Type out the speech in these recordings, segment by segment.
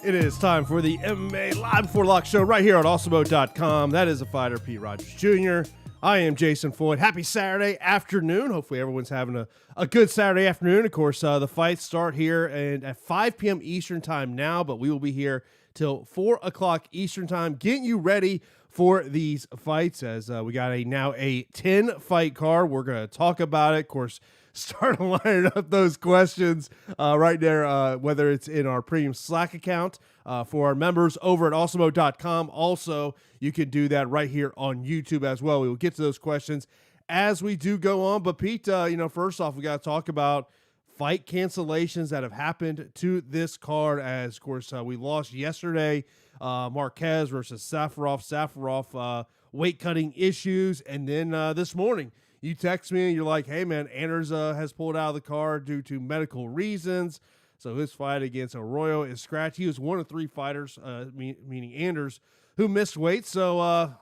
It is time for the MMA Live Before Lock show right here on Awesemo.com. That is the fighter, Pete Rogers Jr. I am Jason Floyd. Happy Saturday afternoon. Hopefully everyone's having a good Saturday afternoon. Of course, the fights start here and at 5 p.m. Eastern time now, but we will be here till 4 o'clock Eastern time, getting you ready for these fights as we got now a 10-fight card. We're going to talk about it. Of course, start lining up those questions right there, whether it's in our premium Slack account for our members over at Awesemo.com. Also, you can do that right here on YouTube as well. We will get to those questions as we do go on. But Pete, first off, we got to talk about fight cancellations that have happened to this card as, of course, we lost yesterday, Marquez versus Safarov. Safarov weight cutting issues. And then this morning, you text me and you're like, hey, man, Anders has pulled out of the card due to medical reasons. So his fight against Arroyo is scratched. He was one of three fighters, meaning Anders, who missed weight. So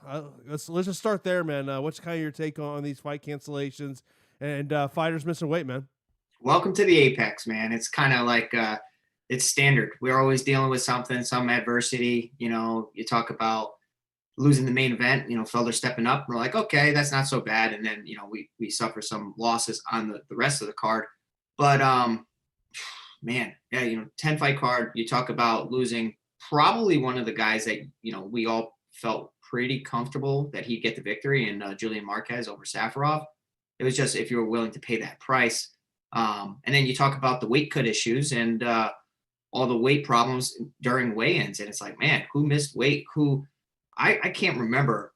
let's just start there, man. What's kind of your take on these fight cancellations and fighters missing weight, man? Welcome to the apex, man. It's kind of like it's standard. We're always dealing with something, some adversity. You talk about losing the main event, Felder stepping up. We're like, okay, that's not so bad. And then, we suffer some losses on the rest of the card. But, man, yeah, 10 fight card, you talk about losing probably one of the guys that, we all felt pretty comfortable that he'd get the victory in Julian Marquez over Safarov. It was just if you were willing to pay that price. And then you talk about the weight cut issues and all the weight problems during weigh-ins. And it's like, man, who missed weight? I can't remember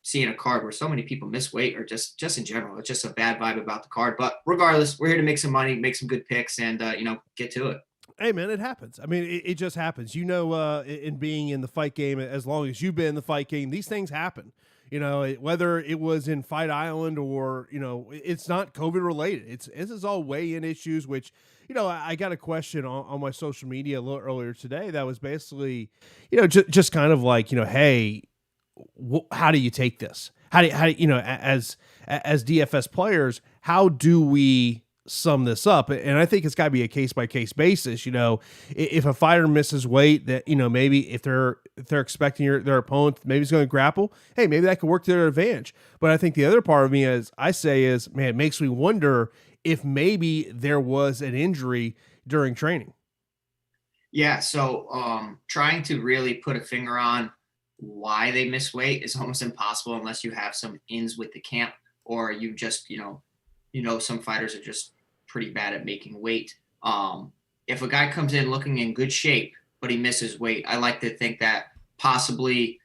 seeing a card where so many people miss weight or just in general. It's just a bad vibe about the card. But regardless, we're here to make some money, make some good picks, and, get to it. Hey, man, it happens. I mean, it just happens. In being in the fight game, as long as you've been in the fight game, these things happen. Whether it was in Fight Island or, it's not COVID related. This is all weigh-in issues, which, I got a question on my social media a little earlier today that was basically, just kind of like, hey, how do you take this? How do as DFS players, how do we sum this up? And I think it's got to be a case-by-case basis. If a fighter misses weight that, maybe if they're expecting their opponent maybe is going to grapple, hey, maybe that could work to their advantage. But I think the other part of me is man, it makes me wonder if maybe there was an injury during training. Yeah. So trying to really put a finger on why they miss weight is almost impossible unless you have some ins with the camp or you just, some fighters are just pretty bad at making weight. If a guy comes in looking in good shape, but he misses weight, I like to think that possibly,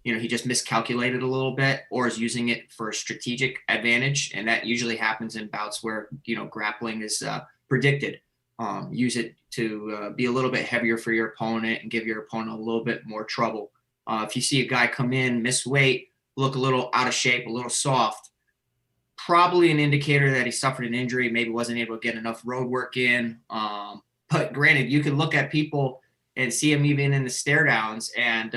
he just miscalculated a little bit or is using it for a strategic advantage. And that usually happens in bouts where, grappling is predicted. Use it to be a little bit heavier for your opponent and give your opponent a little bit more trouble. If you see a guy come in, miss weight, look a little out of shape, a little soft, probably an indicator that he suffered an injury, maybe wasn't able to get enough road work in. But granted, you can look at people and see them even in the stare downs and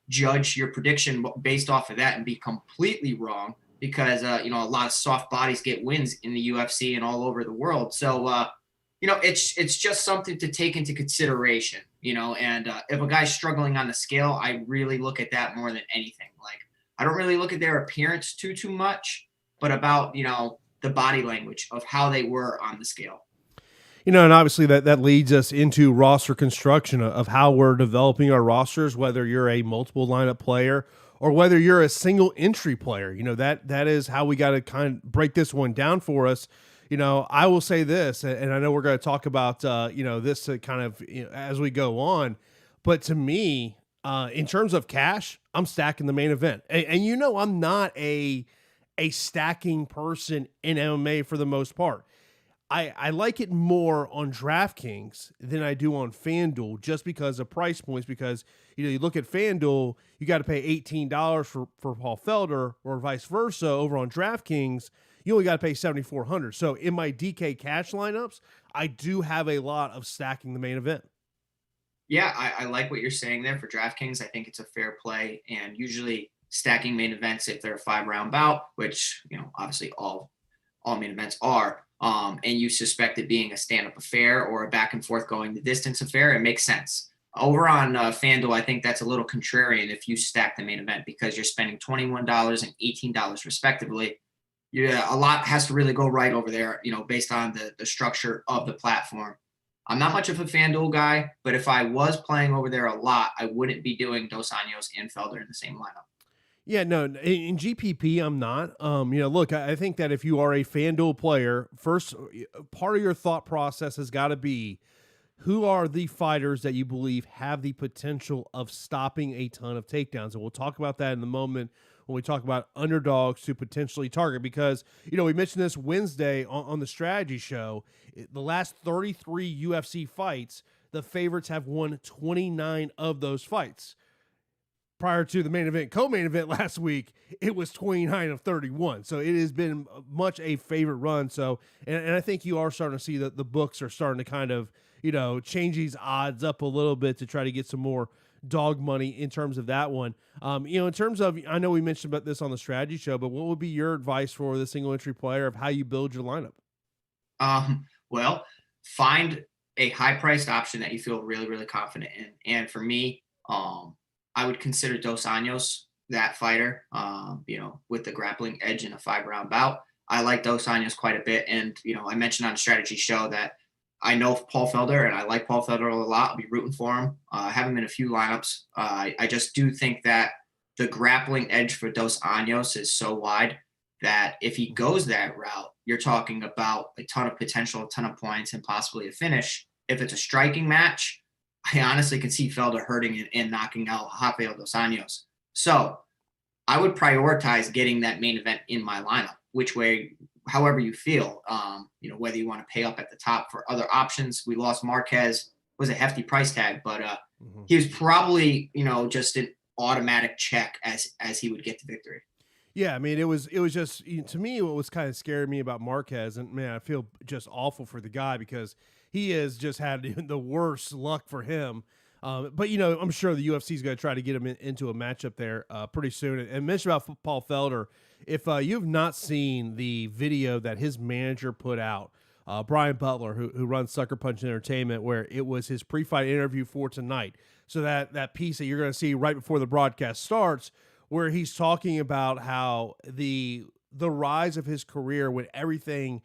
judge your prediction based off of that and be completely wrong because, a lot of soft bodies get wins in the UFC and all over the world. So, it's just something to take into consideration, and if a guy's struggling on the scale, I really look at that more than anything. Like, I don't really look at their appearance too much, but about, the body language of how they were on the scale. And obviously that leads us into roster construction of how we're developing our rosters, whether you're a multiple lineup player or whether you're a single entry player. That is how we got to kind of break this one down for us. I will say this, and I know we're going to talk about, this kind of as we go on, but to me, in terms of cash, I'm stacking the main event. And I'm not a stacking person in MMA for the most part. I like it more on DraftKings than I do on FanDuel just because of price points, because you look at FanDuel, you got to pay $18 for Paul Felder, or vice versa. Over on DraftKings, you only got to pay $7,400. So in my DK cash lineups, I do have a lot of stacking the main event. Yeah, I like what you're saying there for DraftKings. I think it's a fair play, and usually stacking main events, if they're a 5-round bout, which obviously all main events are, and you suspect it being a stand-up affair or a back and forth going the distance affair, it makes sense. Over on FanDuel, I think that's a little contrarian if you stack the main event because you're spending $21 and $18 respectively. Yeah, a lot has to really go right over there, based on the structure of the platform. I'm not much of a FanDuel guy, but if I was playing over there a lot, I wouldn't be doing Dos Anjos and Felder in the same lineup. Yeah, no, in GPP, I'm not. Look, I think that if you are a FanDuel player, first part of your thought process has got to be who are the fighters that you believe have the potential of stopping a ton of takedowns? And we'll talk about that in the moment when we talk about underdogs to potentially target. Because, we mentioned this Wednesday on the strategy show. The last 33 UFC fights, the favorites have won 29 of those fights. Prior to the main event, co-main event last week, it was 29 of 31. So it has been much a favorite run. So, and I think you are starting to see that the books are starting to kind of, change these odds up a little bit to try to get some more dog money in terms of that one. In terms of, I know we mentioned about this on the strategy show, but what would be your advice for the single entry player of how you build your lineup? Well, find a high priced option that you feel really, really confident in. And for me, I would consider Dos Anjos that fighter, with the grappling edge in a 5-round bout. I like Dos Anjos quite a bit. And, I mentioned on a strategy show that I know Paul Felder and I like Paul Felder a lot. I'll be rooting for him. I have him in a few lineups. I just do think that the grappling edge for Dos Anjos is so wide that if he goes that route, you're talking about a ton of potential, a ton of points, and possibly a finish. If it's a striking match, I honestly can see Felder hurting and knocking out Rafael Dos Anjos. So I would prioritize getting that main event in my lineup, which way, however you feel, whether you want to pay up at the top for other options. We lost Marquez, was a hefty price tag, but he was probably, just an automatic check as he would get to victory. Yeah, I mean, it was just, to me, what was kind of scaring me about Marquez, and man, I feel just awful for the guy because he has just had the worst luck for him. But, I'm sure the UFC is going to try to get him into a matchup there pretty soon. And mention about Paul Felder, if you've not seen the video that his manager put out, Brian Butler, who runs Sucker Punch Entertainment, where it was his pre-fight interview for tonight. So that piece that you're going to see right before the broadcast starts, where he's talking about how the rise of his career when everything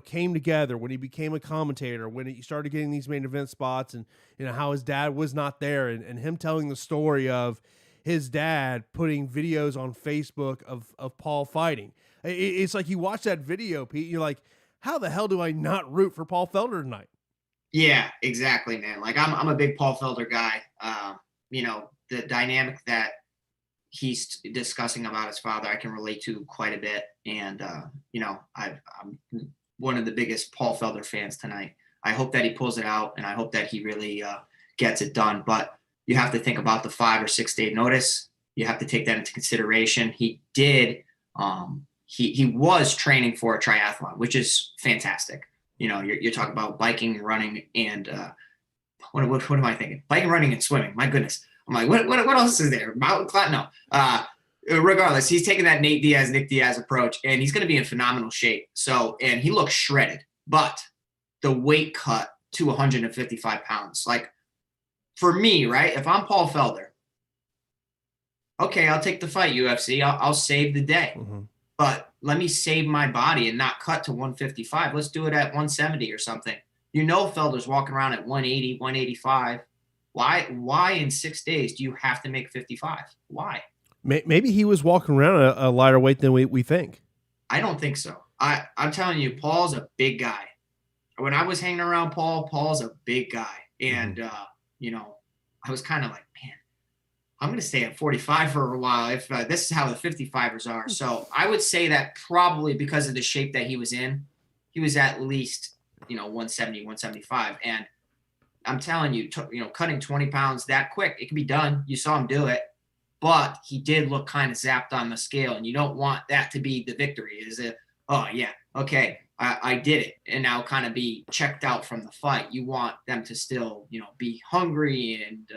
came together, when he became a commentator, when he started getting these main event spots, and how his dad was not there, and him telling the story of his dad putting videos on Facebook of Paul fighting. It's like you watch that video, Pete, you're like, how the hell do I not root for Paul Felder tonight? Yeah, exactly, man. Like I'm a big Paul Felder guy. The dynamic that he's discussing about his father, I can relate to quite a bit. And, I'm one of the biggest Paul Felder fans tonight. I hope that he pulls it out, and I hope that he really gets it done. But you have to think about the 5 or 6 day notice. You have to take that into consideration. He did. He was training for a triathlon, which is fantastic. You're talking about biking, running, and what am I thinking? Biking, running, and swimming. My goodness. I'm like, what else is there? Mountain climb? No. Regardless, he's taking that Nick Diaz approach, and he's going to be in phenomenal shape. So, and he looks shredded, but the weight cut to 155 pounds, like for me, right? If I'm Paul Felder, okay, I'll take the fight, UFC. I'll save the day, but let me save my body and not cut to 155. Let's do it at 170 or something. Felder's walking around at 180, 185. Why in 6 days do you have to make 55? Why? Maybe he was walking around a lighter weight than we think. I don't think so. I'm telling you, Paul's a big guy. When I was hanging around Paul's a big guy. And, I was kind of like, man, I'm going to stay at 45 for a while if this is how the 55ers are. So I would say that probably because of the shape that he was in, he was at least, 170, 175. And I'm telling you, cutting 20 pounds that quick, it can be done. You saw him do it. But he did look kind of zapped on the scale, and you don't want that to be the victory. Is it, oh, yeah, okay, I did it, and now kind of be checked out from the fight. You want them to still, be hungry and,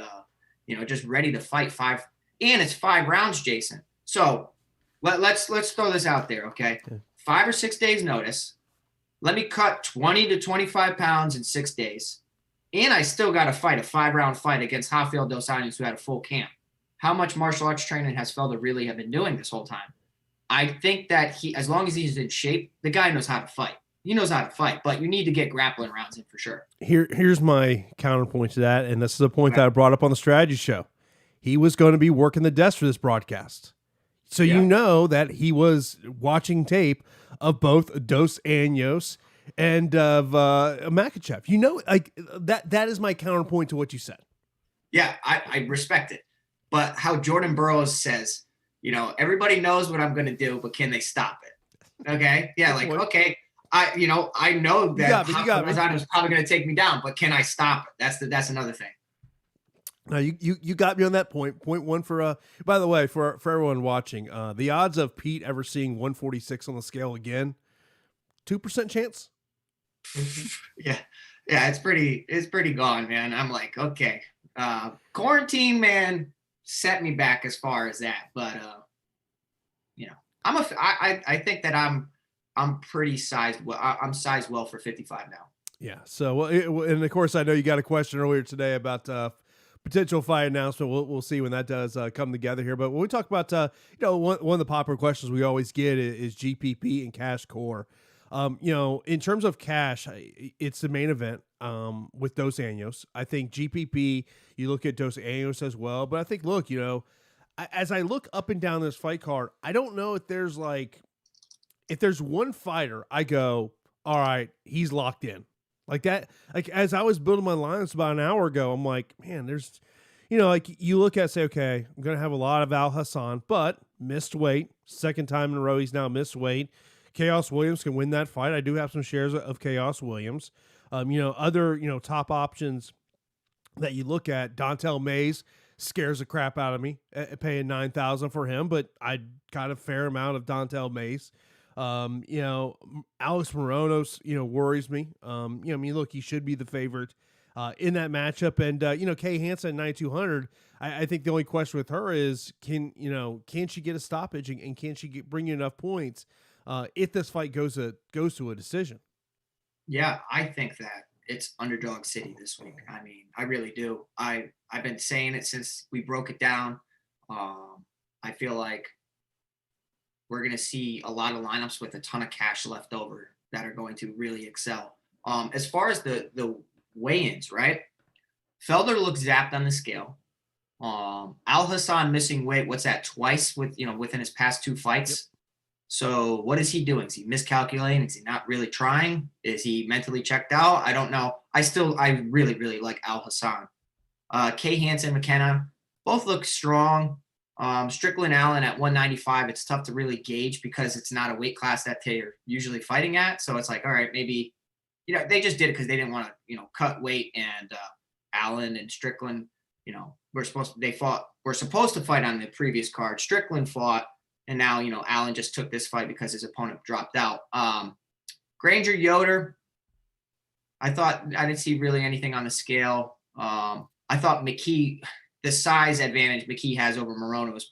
just ready to fight 5. And it's 5 rounds, Jason. So let's throw this out there, okay? 5 or 6 days notice. Let me cut 20 to 25 pounds in 6 days. And I still got to fight a 5-round fight against Rafael Dos Anjos, who had a full camp. How much martial arts training has Felder really have been doing this whole time? I think that as long as he's in shape, the guy knows how to fight. He knows how to fight, but you need to get grappling rounds in for sure. Here's my counterpoint to that, and this is a point that I brought up on the strategy show. He was going to be working the desk for this broadcast. So you know that he was watching tape of both Dos Anjos and of Makhachev. You know, like that is my counterpoint to what you said. Yeah, I respect it. But how Jordan Burroughs says, you know, everybody knows what I'm going to do, but can they stop it? Okay. Yeah. Like, okay. I know that Dos is probably going to take me down, but can I stop it? That's another thing. Now you got me on that point. Point one for by the way, for everyone watching, the odds of Pete ever seeing 146 on the scale again, 2% chance. Yeah. It's pretty gone, man. I'm like, okay, quarantine, man, set me back as far as that. But you know, I think that I'm pretty sized well. I'm sized well for 55 now. Yeah. So and of course I know you got a question earlier today about potential fight announcement. We'll see when that does come together here. But when we talk about one of the popular questions we always get is GPP and Cash core. In terms of Cash, it's the main event with Dos Anjos. I think GPP, you look at Dos Anjos as well. But I think, look, as I look up and down this fight card, I don't know if there's one fighter I go, all right, he's locked in. Like that, like as I was building my lines about an hour ago, I'm like, man, there's, like you look at, say, okay, I'm going to have a lot of Al Hassan, but missed weight. Second time in a row, he's now missed weight. Chaos Williams can win that fight. I do have some shares of Chaos Williams. Other, top options that you look at, Dontel Mays scares the crap out of me, paying $9,000 for him, but I got a fair amount of Dontel Mays. Alex Moronos, worries me. Look, he should be the favorite in that matchup. And, Kay Hansen at 9,200, I think the only question with her is, can she get a stoppage and can she bring you enough points if this fight goes to a decision? Yeah, I think that it's underdog city this week. I mean, I really do. I've been saying it since we broke it down. I feel like we're going to see a lot of lineups with a ton of cash left over that are going to really excel. As far as the weigh-ins, right? Felder looks zapped on the scale. Al Hassan missing weight. What's that? Twice within his past 2 fights. Yep. So what is he doing? Is he miscalculating? Is he not really trying? Is he mentally checked out? I don't know. I really, really like Al Hassan. Kay Hansen, McKenna, both look strong. Strickland Allen at 195, it's tough to really gauge because it's not a weight class that they're usually fighting at. So it's like, all right, maybe, they just did it because they didn't want to, cut weight. And Allen and Strickland, we're supposed to fight on the previous card. Strickland fought, and now, Allen just took this fight because his opponent dropped out. Granger Yoder, I didn't see really anything on the scale. I thought McKee, the size advantage McKee has over Morono is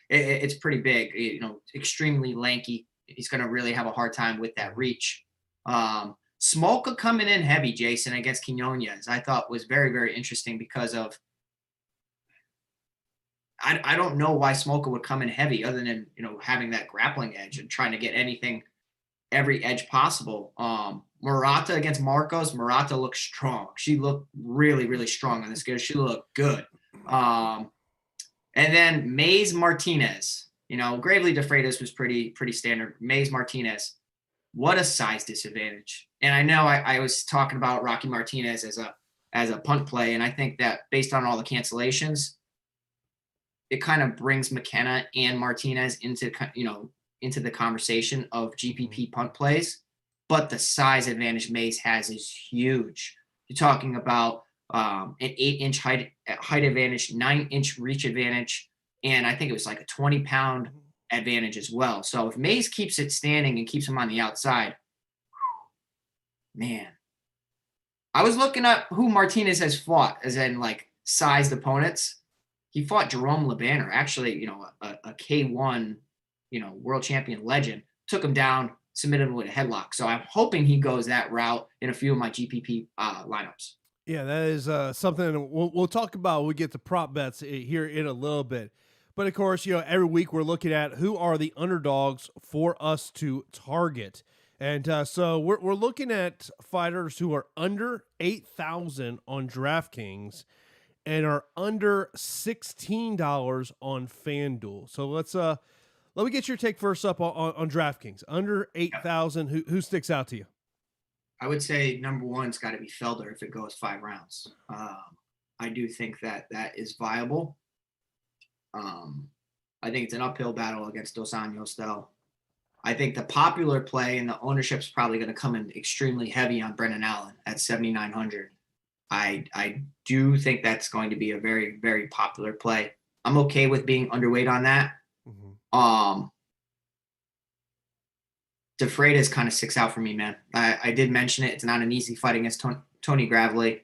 it's pretty big, extremely lanky. He's going to really have a hard time with that reach. Smolka coming in heavy, Jason, against Quinones, I thought was very, very interesting because of, I don't know why Smolka would come in heavy other than, having that grappling edge and trying to get every edge possible. Murata against Marcos. Murata looked strong. She looked really, really strong on this scale. She looked good. And then Mays Martinez, Gravely DeFreitas was pretty standard. Mays Martinez, what a size disadvantage. And I know I was talking about Rocky Martinez as a punt play. And I think that based on all the cancellations, it kind of brings McKenna and Martinez into the conversation of GPP punt plays. But the size advantage Mays has is huge. You're talking about an 8-inch height advantage, 9-inch reach advantage, and I think it was like a 20-pound advantage as well. So if Mays keeps it standing and keeps him on the outside, man. I was looking up who Martinez has fought, as in like sized opponents. He fought Jerome Lebanner, actually, a K1, world champion legend, took him down, submitted him with a headlock. So I'm hoping he goes that route in a few of my GPP lineups. Yeah, that is something we'll talk about when we get to prop bets here in a little bit. But of course, every week we're looking at who are the underdogs for us to target. And so we're looking at fighters who are under 8,000 on DraftKings and are under $16 on FanDuel. So let me get your take first up on DraftKings. Under 8,000, who sticks out to you? I would say number one's got to be Felder if it goes 5 rounds. I do think that is viable. I think it's an uphill battle against Dos Anjos, though. I think the popular play and the ownership's probably going to come in extremely heavy on Brendan Allen at 7,900. I do think that's going to be a very, very popular play. I'm okay with being underweight on that. Mm-hmm. De Freitas kind of sticks out for me, man. I did mention it. It's not an easy fight against Tony Gravely,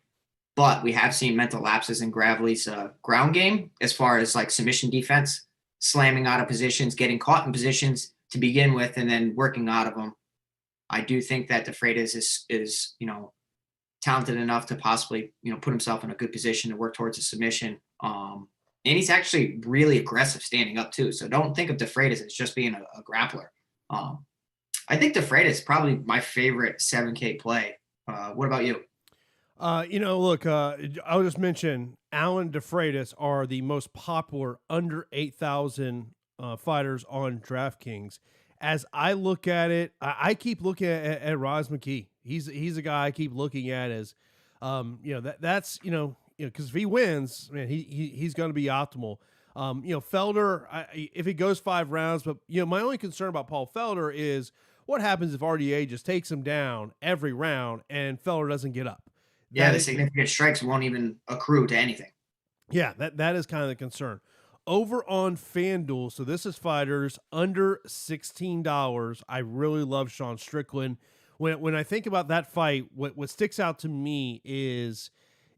but we have seen mental lapses in Gravely's ground game as far as like submission defense, slamming out of positions, getting caught in positions to begin with, and then working out of them. I do think that De Freitas is talented enough to possibly put himself in a good position to work towards a submission. And he's actually really aggressive standing up too. So don't think of De Freitas as just being a grappler. I think De Freitas is probably my favorite 7K play. What about you? Look, I'll just mention Allen De Freitas are the most popular under 8,000 fighters on DraftKings. As I look at it, I keep looking at Roz McKee. He's a guy I keep looking at as, that's because if he wins, man, he's going to be optimal. Felder, if it goes 5 rounds, but my only concern about Paul Felder is what happens if RDA just takes him down every round and Felder doesn't get up. Yeah, the significant strikes won't even accrue to anything. Yeah, that is kind of the concern. Over on FanDuel, so this is fighters under $16. I really love Sean Strickland. When I think about that fight, what sticks out to me is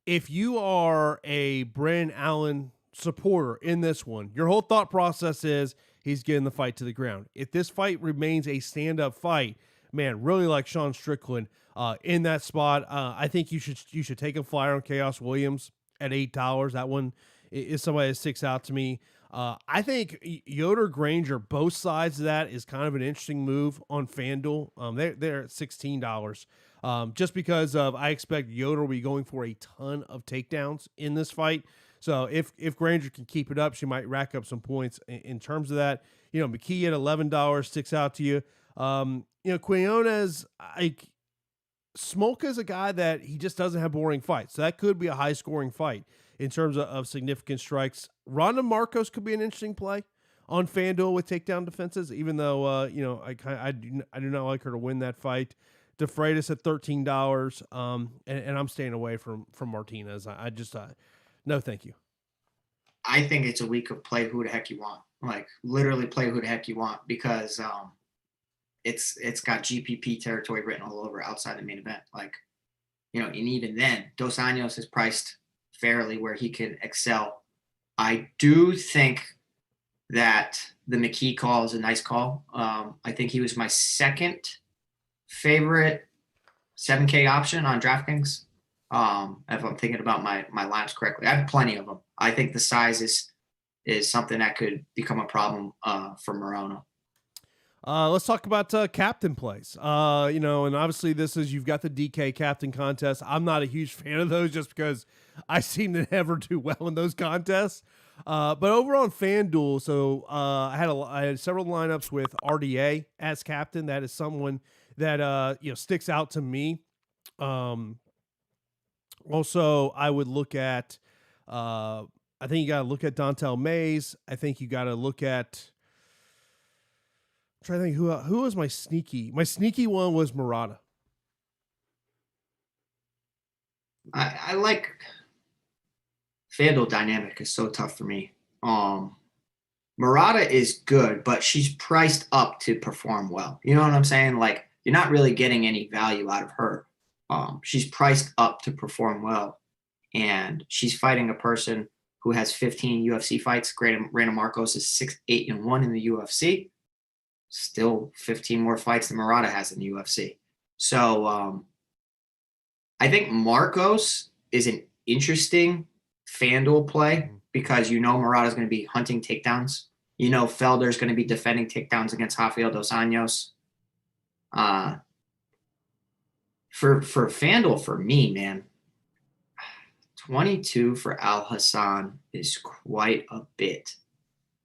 if you are a Brendan Allen supporter in this one, your whole thought process is he's getting the fight to the ground. If this fight remains a stand-up fight, man, really like Sean Strickland in that spot. I think you should take a flyer on Chaos Williams at $8. That one is somebody that sticks out to me. I think Yoder Granger, both sides of that is kind of an interesting move on FanDuel. They're at $16. Just because I expect Yoder will be going for a ton of takedowns in this fight. So if Granger can keep it up, she might rack up some points in terms of that. McKee at $11 sticks out to you. Quinones, Smolka is a guy that he just doesn't have boring fights. So that could be a high scoring fight in terms of significant strikes. Ronda Marcos could be an interesting play on FanDuel with takedown defenses, even though, I do not like her to win that fight. De Freitas at $13. And I'm staying away from Martinez. I just, no, thank you. I think it's a week of play who the heck you want. Like literally play who the heck you want because it's got GPP territory written all over outside the main event. Like, and even then, Dos Anjos is priced fairly where he could excel. I do think that the McKee call is a nice call. I think he was my second favorite 7K option on DraftKings. If I'm thinking about my lineups correctly, I have plenty of them. I think the size is something that could become a problem for Morona. Let's talk about captain plays. And obviously you've got the DK captain contest. I'm not a huge fan of those just because I seem to never do well in those contests. But over on FanDuel, so I had several lineups with RDA as captain. That is someone that sticks out to me. Also, I would look at. I think you got to look at Dontel Mays. I think you got to look at. I'm trying to think who was my sneaky. My sneaky one was Murata. I like FanDuel dynamic is so tough for me. Murata is good, but she's priced up to perform well. You know what I'm saying? Like you're not really getting any value out of her. She's priced up to perform well, and she's fighting a person who has 15 UFC fights. Randa Marcos is 6-8-1 in the UFC. Still 15 more fights than Murata has in the UFC. So I think Marcos is an interesting FanDuel play because Murata's going to be hunting takedowns. Felder's going to be defending takedowns against Rafael dos Anjos. For FanDuel, for me, man, 22 for Al Hassan is quite a bit,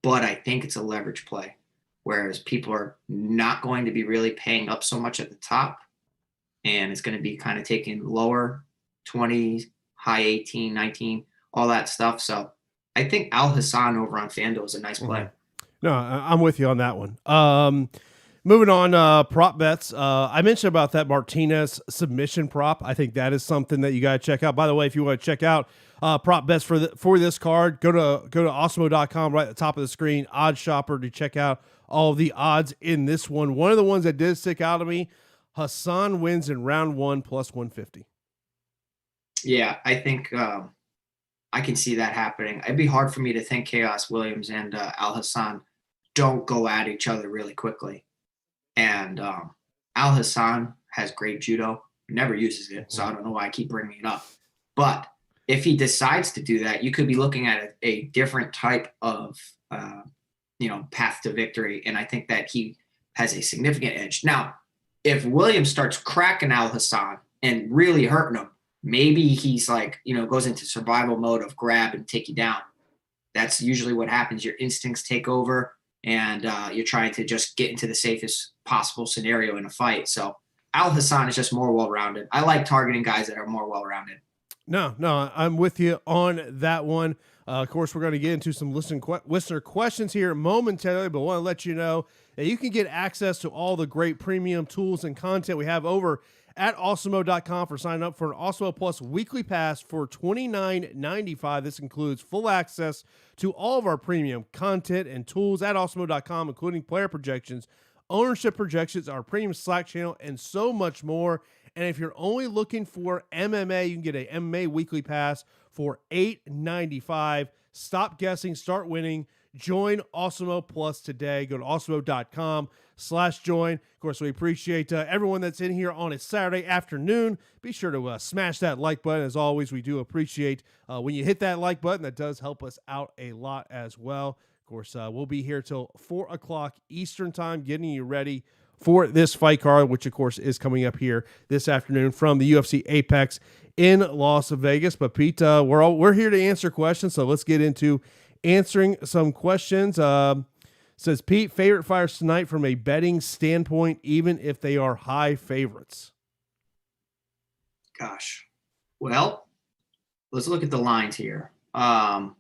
but I think it's a leverage play, whereas people are not going to be really paying up so much at the top, and it's going to be kind of taking lower 20, high 18, 19, all that stuff. So I think Al Hassan over on FanDuel is a nice play. No, I'm with you on that one. Moving on, prop bets. I mentioned about that Martinez submission prop. I think that is something that you got to check out. By the way, if you want to check out prop bets for this card, go to awesemo.com right at the top of the screen, odds shopper, to check out all the odds in this one. One of the ones that did stick out to me, Hassan wins in round 1 plus 150. Yeah, I think I can see that happening. It'd be hard for me to think Chaos Williams and Al Hassan don't go at each other really quickly. And Al Hassan has great judo, never uses it, so I don't know why I keep bringing it up. But if he decides to do that, you could be looking at a different type of path to victory, and I think that he has a significant edge. Now, if Williams starts cracking Al Hassan and really hurting him, maybe he's goes into survival mode of grab and take you down. That's usually what happens. Your instincts take over, and you're trying to just get into the safest possible scenario in a fight. So Al Hassan is just more well-rounded. I like targeting guys that are more well-rounded. No, I'm with you on that one. Of course, we're going to get into some listener questions here momentarily, but I want to let you know that you can get access to all the great premium tools and content we have over at Awesemo.com for signing up for an Awesemo Plus weekly pass for $29.95. This includes full access to all of our premium content and tools at Awesemo.com, including player projections, ownership projections, our premium Slack channel, and so much more. And if you're only looking for MMA, you can get a MMA weekly pass for $8.95. Stop guessing, start winning. Join Awesemo Plus today. Go to awesemo.com/join. Of course, we appreciate everyone that's in here on a Saturday afternoon. Be sure to smash that like button. As always, we do appreciate when you hit that like button. That does help us out a lot as well. Of course, we'll be here till 4 o'clock Eastern time, getting you ready for this fight card, which, of course, is coming up here this afternoon from the UFC Apex in Las Vegas. But, Pete, we're here to answer questions, so let's get into answering some questions. Says Pete, favorite fighters tonight from a betting standpoint, even if they are high favorites. Gosh. Well, let's look at the lines here. I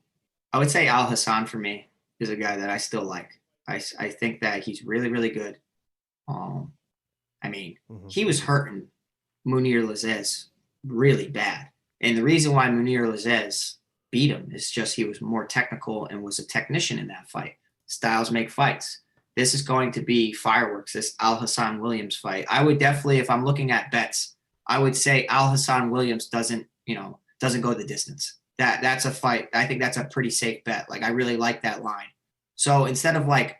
would say Al Hassan for me is a guy that I still like. I think that he's really, really good. He was hurting Munir Lazzez really bad. And the reason why Munir Lazzez beat him is just he was more technical and was a technician in that fight. Styles make fights. This is going to be fireworks, this Al Hassan Williams fight. I would definitely, if I'm looking at bets, I would say Al Hassan Williams doesn't go the distance. That's a fight. I think that's a pretty safe bet. I really like that line. So instead of a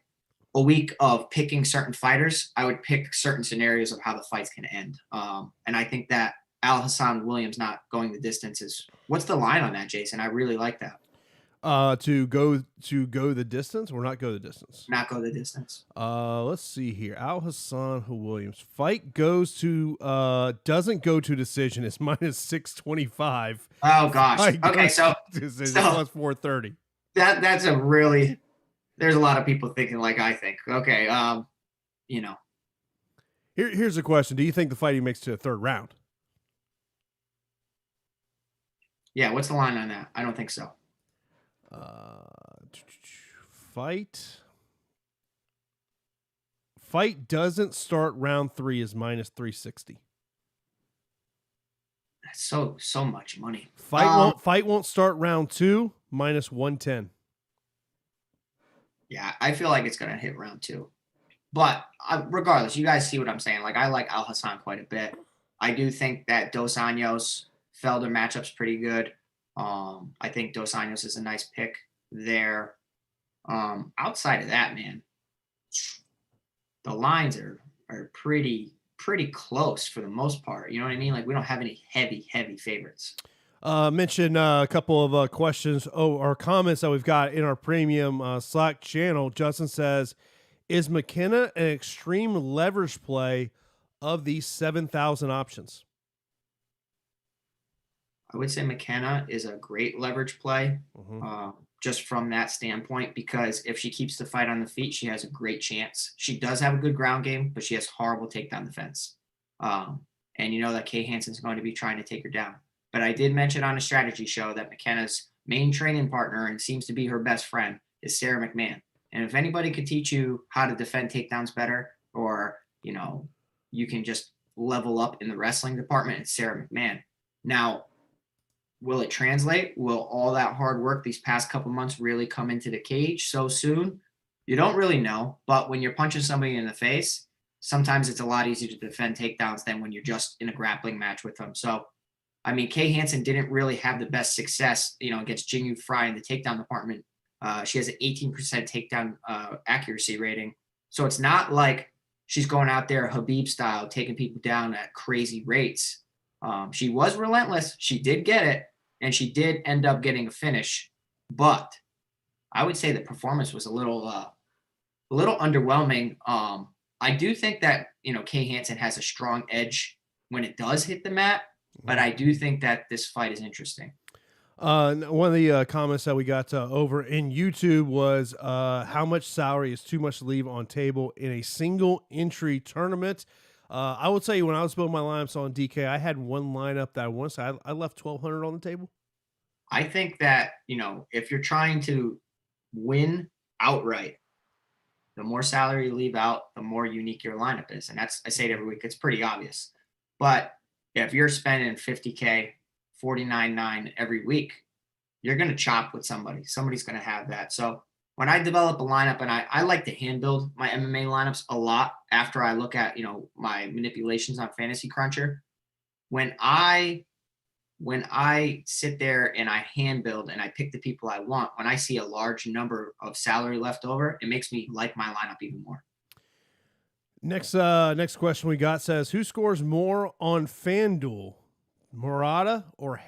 week of picking certain fighters, I would pick certain scenarios of how the fights can end. And I think that Al Hassan Williams not going the distance is – what's the line on that, Jason? I really like that. To go the distance or not go the distance? Not go the distance. Let's see here. Al Hassan Williams fight goes to doesn't go to decision. It's minus 625. Oh gosh. Okay, so decision plus 430. That's a really – there's a lot of people thinking like I think. Okay, Here's a question. Do you think the fighting makes it to a third round? Yeah, what's the line on that? I don't think so. Fight doesn't start round 3 is minus 360. That's so much money. Fight won't start round 2 minus 110. Yeah, I feel like it's going to hit round 2. But regardless, you guys see what I'm saying. I like Al Hassan quite a bit. I do think that Dos Anjos Felder matchup's pretty good. I think Dos Anjos is a nice pick there. Outside of that, man, the lines are pretty close for the most part. You know what I mean? We don't have any heavy favorites. Mention a couple of questions or comments that we've got in our premium Slack channel. Justin says, is McKenna an extreme leverage play of these 7,000 options? I would say McKenna is a great leverage play, just from that standpoint, because if she keeps the fight on the feet, she has a great chance. She does have a good ground game, but she has horrible takedown defense. And you know that Kay Hansen's going to be trying to take her down. But I did mention on a strategy show that McKenna's main training partner and seems to be her best friend is Sarah McMahon. And if anybody could teach you how to defend takedowns better, or, you know, you can just level up in the wrestling department, it's Sarah McMahon. Now, will it translate? Will all that hard work these past couple months really come into the cage so soon? You don't really know. But when you're punching somebody in the face, sometimes it's a lot easier to defend takedowns than when you're just in a grappling match with them. So, I mean, Kay Hansen didn't really have the best success, against Jingyu Fry in the takedown department. She has an 18% takedown accuracy rating. So it's not like she's going out there Habib style, taking people down at crazy rates. She was relentless. She did get it, and she did end up getting a finish. But I would say the performance was a little underwhelming. I do think that, Kay Hansen has a strong edge when it does hit the mat, but I do think that this fight is interesting. One of the comments that we got over in YouTube was how much salary is too much to leave on table in a single entry tournament. I will tell you, when I was building my lineups on DK, I had one lineup that I want to say I left 1,200 on the table. I think that, if you're trying to win outright, the more salary you leave out, the more unique your lineup is. And I say it every week, it's pretty obvious. But if you're spending 50K, 49.9 every week, you're going to chop with somebody. Somebody's going to have that. So when I develop a lineup, and I like to hand build my MMA lineups a lot after I look at, my manipulations on Fantasy Cruncher. When I sit there and I hand build and I pick the people I want, when I see a large number of salary left over, it makes me like my lineup even more. Next question we got says, who scores more on FanDuel, Murata or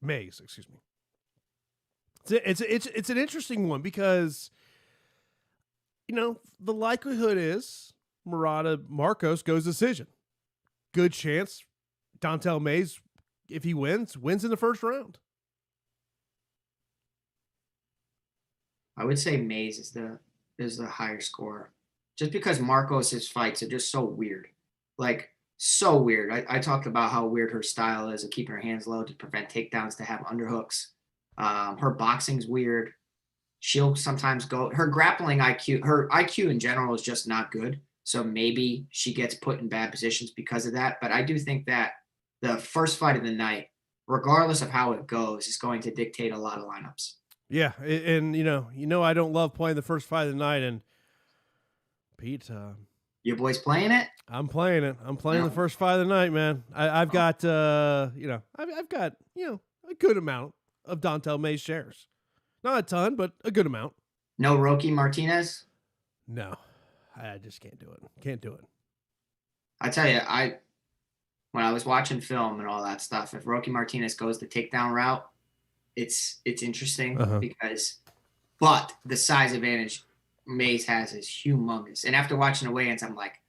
Mays, excuse me. It's an interesting one because, the likelihood is Marcos goes decision. Good chance Dontel Mays, if he wins in the first round. I would say Mays is the higher scorer, just because Marcos' fights are just so weird. Like, so weird. I talked about how weird her style is of keeping her hands low to prevent takedowns, to have underhooks. Her boxing's weird. She'll sometimes her grappling IQ, her IQ in general is just not good. So maybe she gets put in bad positions because of that. But I do think that the first fight of the night, regardless of how it goes, is going to dictate a lot of lineups. Yeah, and I don't love playing the first fight of the night, and Pete, your boy's playing it? I'm playing it. I'm playing the first fight of the night, man. I've got I've got a good amount of Dontel Mays shares. Not a ton, but a good amount. No Rocky Martinez? No. I just can't do it. Can't do it. I tell you, when I was watching film and all that stuff, if Rocky Martinez goes the takedown route, it's interesting but the size advantage Mays has is humongous. And after watching the weigh-ins, I'm like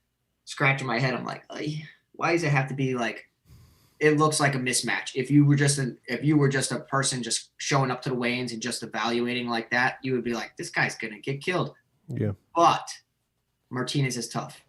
scratching my head. I'm like, why does it have to be like? It looks like a mismatch. If you were just a person just showing up to the weigh-ins and just evaluating like that, you would be like, this guy's gonna get killed. Yeah. But Martinez is tough.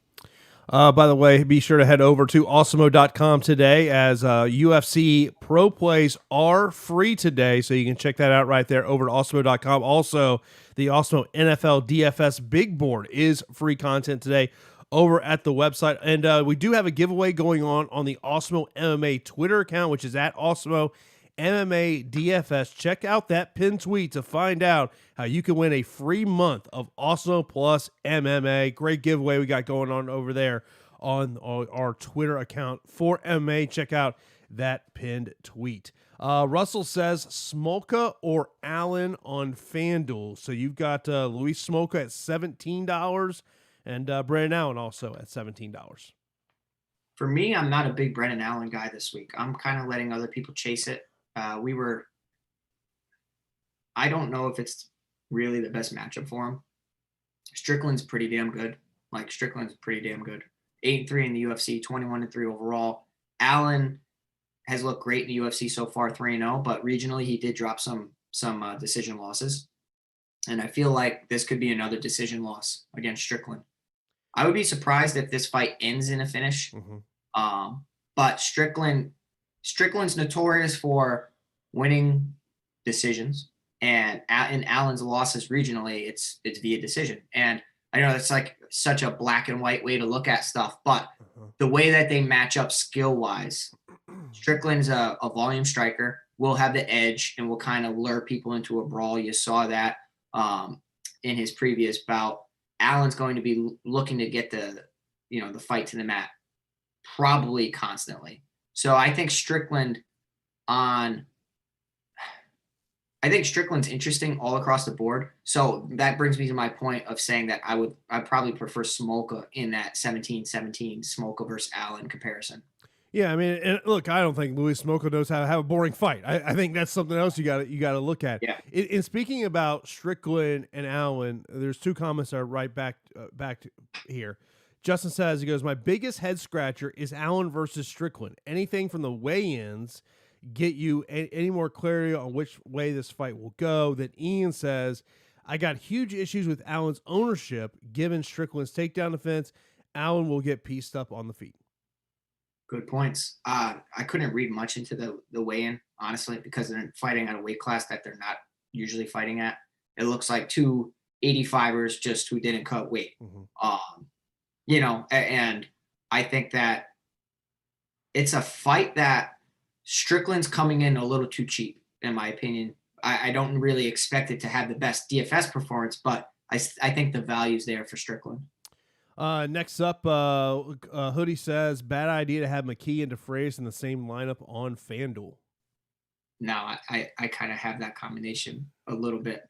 By the way, be sure to head over to Awesemo.com today, as UFC Pro Plays are free today, so you can check that out right there over at Awesemo.com. Also, the Awesemo NFL DFS Big Board is free content today over at the website. And we do have a giveaway going on the Awesemo MMA Twitter account, which is at Awesemo MMA DFS. Check out that pinned tweet to find out how you can win a free month of Awesemo Plus MMA. Great giveaway we got going on over there on our Twitter account for MMA. Check out that pinned tweet. Russell says Smolka or Allen on FanDuel. So you've got Luis Smolka at $17 and Brandon Allen also at $17. For me, I'm not a big Brendan Allen guy this week. I'm kind of letting other people chase it. I don't know if it's really the best matchup for him. Strickland's pretty damn good. Strickland's pretty damn good. 8-3 in the UFC, 21-3 overall. Allen has looked great in the UFC so far, 3-0, but regionally he did drop some decision losses. And I feel like this could be another decision loss against Strickland. I would be surprised if this fight ends in a finish. Mm-hmm. But Strickland's notorious for winning decisions, and in Allen's losses regionally, it's via decision. And I know that's like such a black and white way to look at stuff, but the way that they match up skill wise, Strickland's a volume striker, will have the edge and will kind of lure people into a brawl. You saw that in his previous bout. Allen's going to be looking to get the fight to the mat probably constantly. So I think Strickland's interesting all across the board. So that brings me to my point of saying that I'd probably prefer Smolka in that 17-17 Smolka versus Allen comparison. Yeah, I mean, and look, I don't think Louis Smolka knows how to have a boring fight. I think that's something else you got to look at. Yeah. In speaking about Strickland and Allen, there's two comments that are right back to here. Justin says, he goes, my biggest head scratcher is Allen versus Strickland. Anything from the weigh-ins get you any more clarity on which way this fight will go. Then Ian says, I got huge issues with Allen's ownership. Given Strickland's takedown defense, Allen will get pieced up on the feet. Good points. I couldn't read much into the weigh-in, honestly, because they're fighting at a weight class that they're not usually fighting at. It looks like two 85ers just who didn't cut weight. Mm-hmm. And I think that it's a fight that Strickland's coming in a little too cheap, in my opinion. I don't really expect it to have the best DFS performance, but I think the value's there for Strickland. Next up, Hoodie says, bad idea to have McKee and DeFreitas in the same lineup on FanDuel. No, I kind of have that combination a little bit.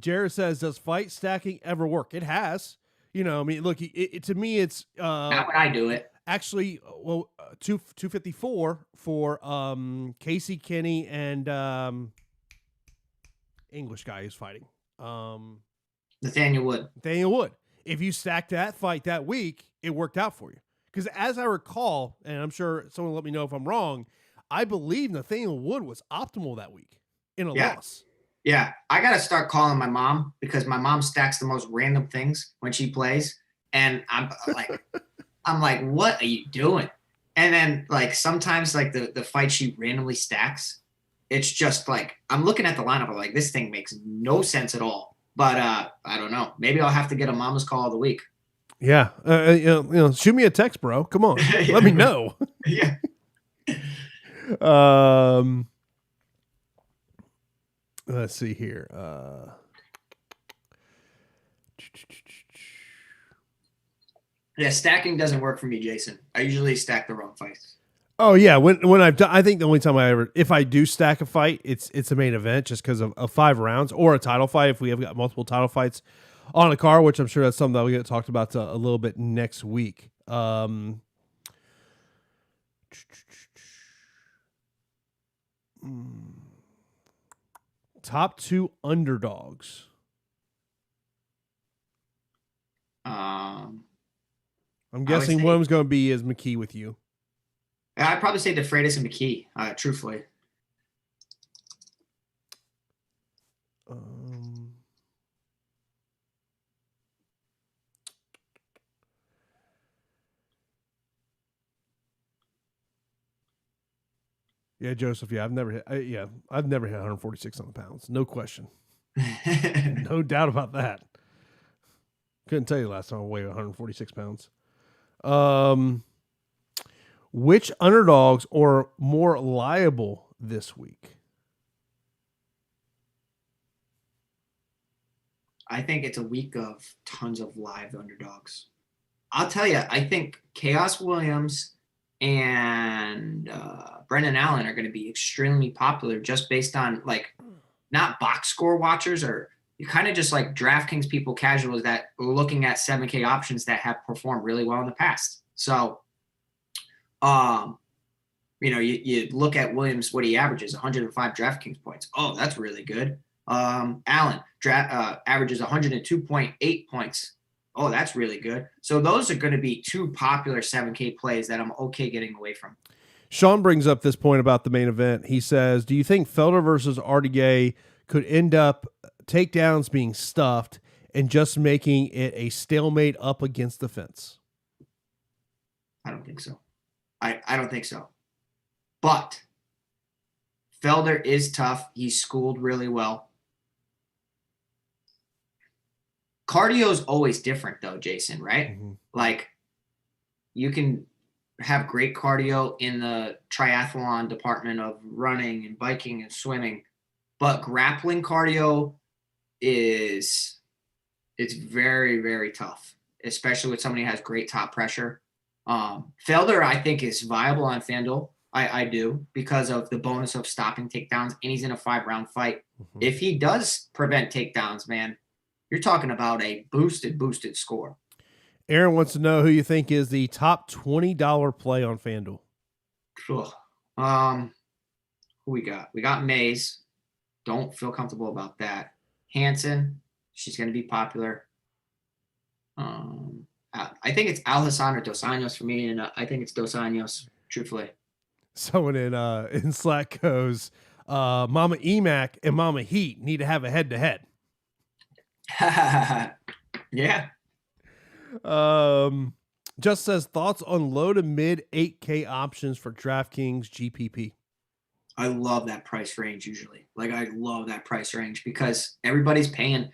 Jared says, does fight stacking ever work? It has. I mean, look, to me, it's not when I do it. Actually, 254 for Casey Kenny and English guy who's fighting. Nathaniel Wood. If you stacked that fight that week, it worked out for you. Because as I recall, and I'm sure someone will let me know if I'm wrong, I believe Nathaniel Wood was optimal that week in a loss. Yeah, I got to start calling my mom because my mom stacks the most random things when she plays. And I'm like, what are you doing? And then sometimes the fight she randomly stacks, it's just I'm looking at the lineup. I'm like, this thing makes no sense at all. But I don't know. Maybe I'll have to get a mama's call of the week. Yeah. Shoot me a text, bro. Come on. Yeah. Let me know. Yeah. Let's see here. Yeah, stacking doesn't work for me, Jason. I usually stack the wrong fights. Oh yeah, when I've done, I think the only time if I do stack a fight, it's a main event just because of 5 rounds or a title fight. If we have got multiple title fights on a card, which I'm sure that's something that we'll get talked about a little bit next week. Top 2 underdogs. I'm guessing one of them's going to be is McKee with you. I'd probably say DeFreitas and McKee, truthfully. Yeah, Joseph. Yeah, I've never hit 146 on the pounds. No question. No doubt about that. Couldn't tell you last time I weighed 146 pounds. Which underdogs are more liable this week? I think it's a week of tons of live underdogs. I'll tell you, I think Chaos Williams and Brendan Allen are going to be extremely popular just based on not box score watchers or you kind of just like DraftKings people, casuals that are looking at 7K options that have performed really well in the past. So, you look at Williams, what he averages, 105 DraftKings points. Oh, that's really good. Allen averages 102.8 points. Oh, that's really good. So those are going to be two popular 7K plays that I'm okay getting away from. Sean brings up this point about the main event. He says, do you think Felder versus RDA could end up takedowns being stuffed and just making it a stalemate up against the fence? I don't think so. I don't think so. But Felder is tough. He's schooled really well. Cardio is always different though, Jason, right? Mm-hmm. Like you can have great cardio in the triathlon department of running and biking and swimming, but grappling cardio it's very, very tough, especially with somebody who has great top pressure. Felder, I think, is viable on FanDuel. I do, because of the bonus of stopping takedowns, and he's in a 5-round fight. Mm-hmm. If he does prevent takedowns, man, you're talking about a boosted score. Aaron wants to know who you think is the top $20 play on FanDuel. Cool. Who we got? We got Mays. Don't feel comfortable about that. Hansen, she's going to be popular. I think it's Alhassan or Dos Anjos for me, and I think it's Dos Anjos, truthfully. Someone in Slack goes, Mama Emac and Mama Heat need to have a head-to-head. Yeah. Just says, thoughts on low to mid 8K options for DraftKings GPP. I love that price range usually. Like, I love that price range because everybody's paying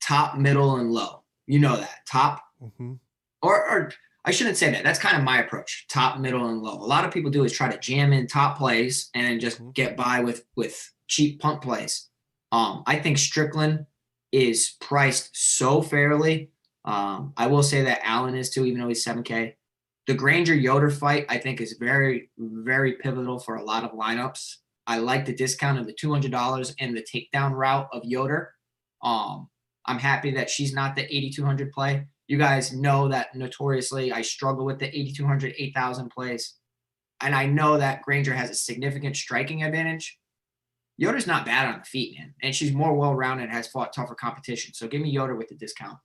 top, middle, and low. You know that. Top. Mm-hmm. Or I shouldn't say that. That's kind of my approach. Top, middle, and low. A lot of people do is try to jam in top plays and then just get by with cheap punt plays. I think Strickland is priced so fairly. I will say that Allen is too, even though he's 7K. The Granger-Yoder fight, I think, is very, very pivotal for a lot of lineups. I like the discount of the $200 and the takedown route of Yoder. I'm happy that she's not the 8,200 play. You guys know that notoriously I struggle with the 8,200, 8,000 plays. And I know that Granger has a significant striking advantage. Yoder's not bad on the feet, man. And she's more well-rounded and has fought tougher competition. So give me Yoder with the discount.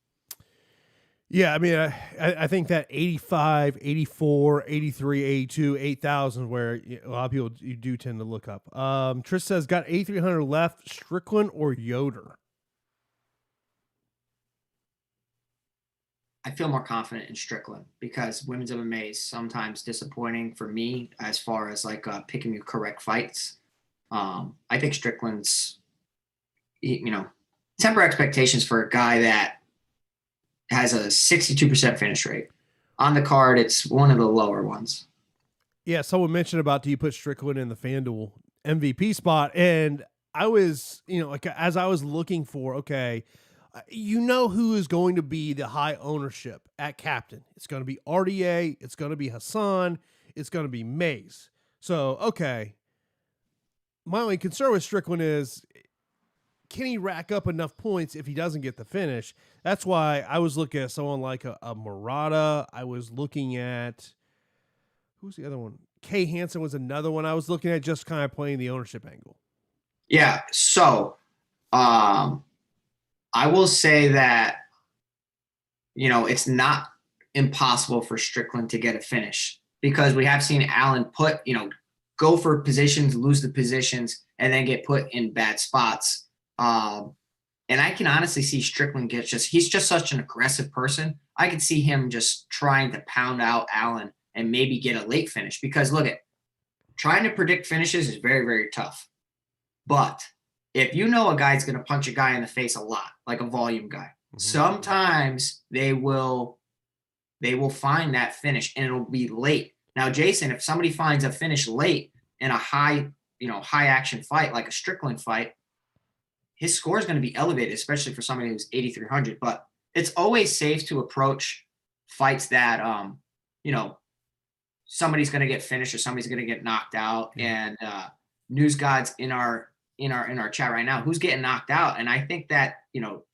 Yeah, I mean, I think that 85, 84, 83, 82, 8,000, where a lot of people you do tend to look up. Trish says, got 8,300 left, Strickland or Yoder? I feel more confident in Strickland because Women's MMA is sometimes disappointing for me as far as like picking the correct fights. I think Strickland's, temper expectations for a guy that has a 62% finish rate. On the card, it's one of the lower ones. Yeah, someone mentioned about, do you put Strickland in the FanDuel MVP spot? And I was, as I was looking for, okay, who is going to be the high ownership at captain? It's going to be RDA. It's going to be Hassan. It's going to be Mays. So, okay. My only concern with Strickland is, can he rack up enough points if he doesn't get the finish? That's why I was looking at someone like a Murata. I was looking at, who's the other one? Kay Hansen was another one I was looking at, just kind of playing the ownership angle. Yeah. So, I will say that, it's not impossible for Strickland to get a finish because we have seen Allen go for positions, lose the positions, and then get put in bad spots. And I can honestly see Strickland he's just such an aggressive person. I could see him just trying to pound out Allen and maybe get a late finish because trying to predict finishes is very, very tough. But if you know a guy's going to punch a guy in the face a lot, like a volume guy, sometimes they will find that finish and it'll be late. Now, Jason, if somebody finds a finish late in a high action fight, like a Strickland fight, his score is going to be elevated, especially for somebody who's 8,300. But it's always safe to approach fights that, somebody's going to get finished or somebody's going to get knocked out. And news gods in our in our chat right now, who's getting knocked out. And I think that,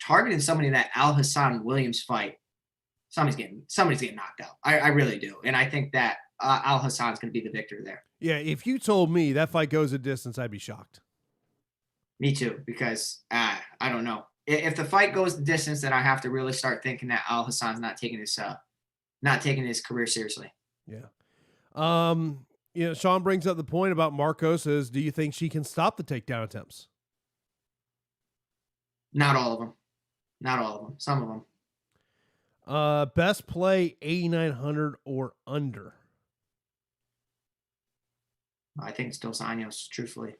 targeting somebody in that Al Hassan Williams fight, somebody's getting knocked out. I really do. And I think that Al Hassan's going to be the victor there. Yeah, if you told me that fight goes a distance, I'd be shocked. Me too, because I don't know. If the fight goes the distance, then I have to really start thinking that Al Hassan's not taking his career seriously. Yeah. Sean brings up the point about Marcos is, do you think she can stop the takedown attempts? Not all of them. Not all of them. Some of them. Best play 8,900 or under. I think it's Dos Anjos, truthfully.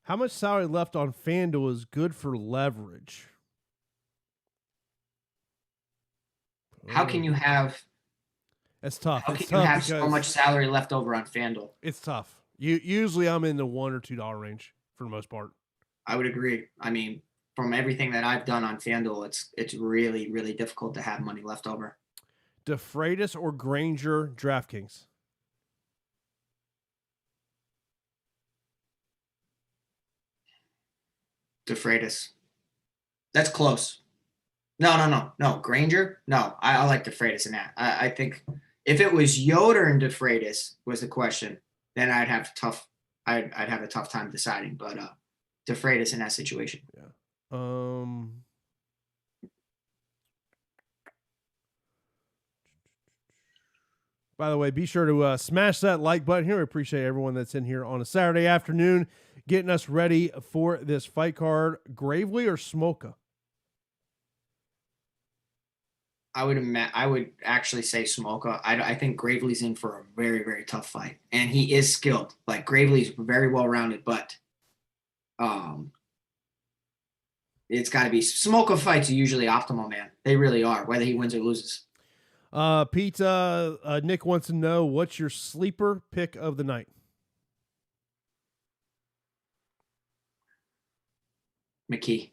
How much salary left on FanDuel is good for leverage? How can you have? It's tough. How can you have so much salary left over on FanDuel? It's tough. Usually I'm in the $1 or $2 range for the most part. I would agree. I mean, from everything that I've done on FanDuel, it's really, really difficult to have money left over. DeFreitas or Granger DraftKings? DeFreitas. That's close. No. Granger? No, I like DeFreitas in that. I think if it was Yoder and DeFreitas was the question, then I'd have a tough time deciding. But DeFreitas in that situation. Yeah. By the way, be sure to smash that like button here. We appreciate everyone that's in here on a Saturday afternoon getting us ready for this fight card. Gravely or Smoka? I would actually say Smoka. I think Gravely's in for a very, very tough fight. And he is skilled. Like, Gravely's very well-rounded, but it's got to be. Smoka fights are usually optimal, man. They really are, whether he wins or loses. Pete, Nick wants to know, what's your sleeper pick of the night? McKee.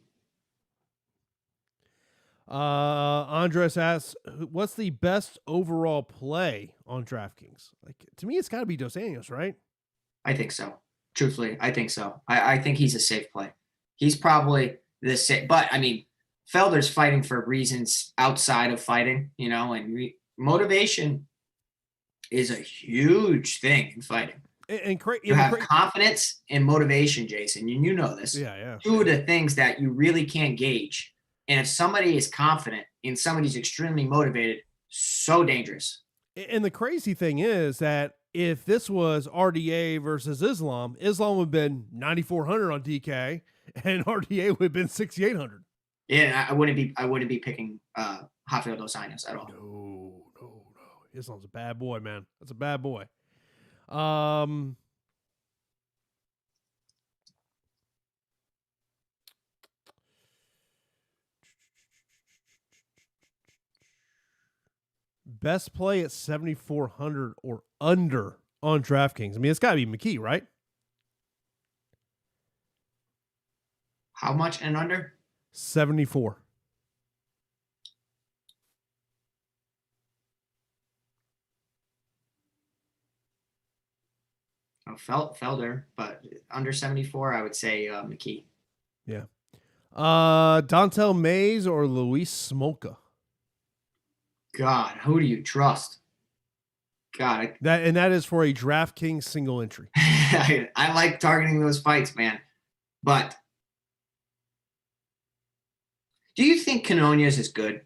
Andres asks, what's the best overall play on DraftKings? Like, to me, it's got to be Dos Anjos, right? I think so. Truthfully, I think so. I think he's a safe play. He's probably the safe, but I mean, Felder's fighting for reasons outside of fighting, and motivation is a huge thing in fighting. You have confidence and motivation, Jason, and you know this. Yeah. Two of the things that you really can't gauge. And if somebody is confident and somebody's extremely motivated, so dangerous. And the crazy thing is that if this was RDA versus Islam would have been 9,400 on DK, and RDA would have been 6,800. Yeah, I wouldn't be picking Rafael Dos Anjos at all. No. Islam's a bad boy, man. That's a bad boy. Best play at 7,400 or under on DraftKings. I mean, it's got to be McKee, right? How much and under? 74. Felder, but under 74, I would say McKee. Yeah. Dontel Mays or Luis Smolka? God, who do you trust? God, that is for a DraftKings single entry. I like targeting those fights, man. But do you think Canonias is good?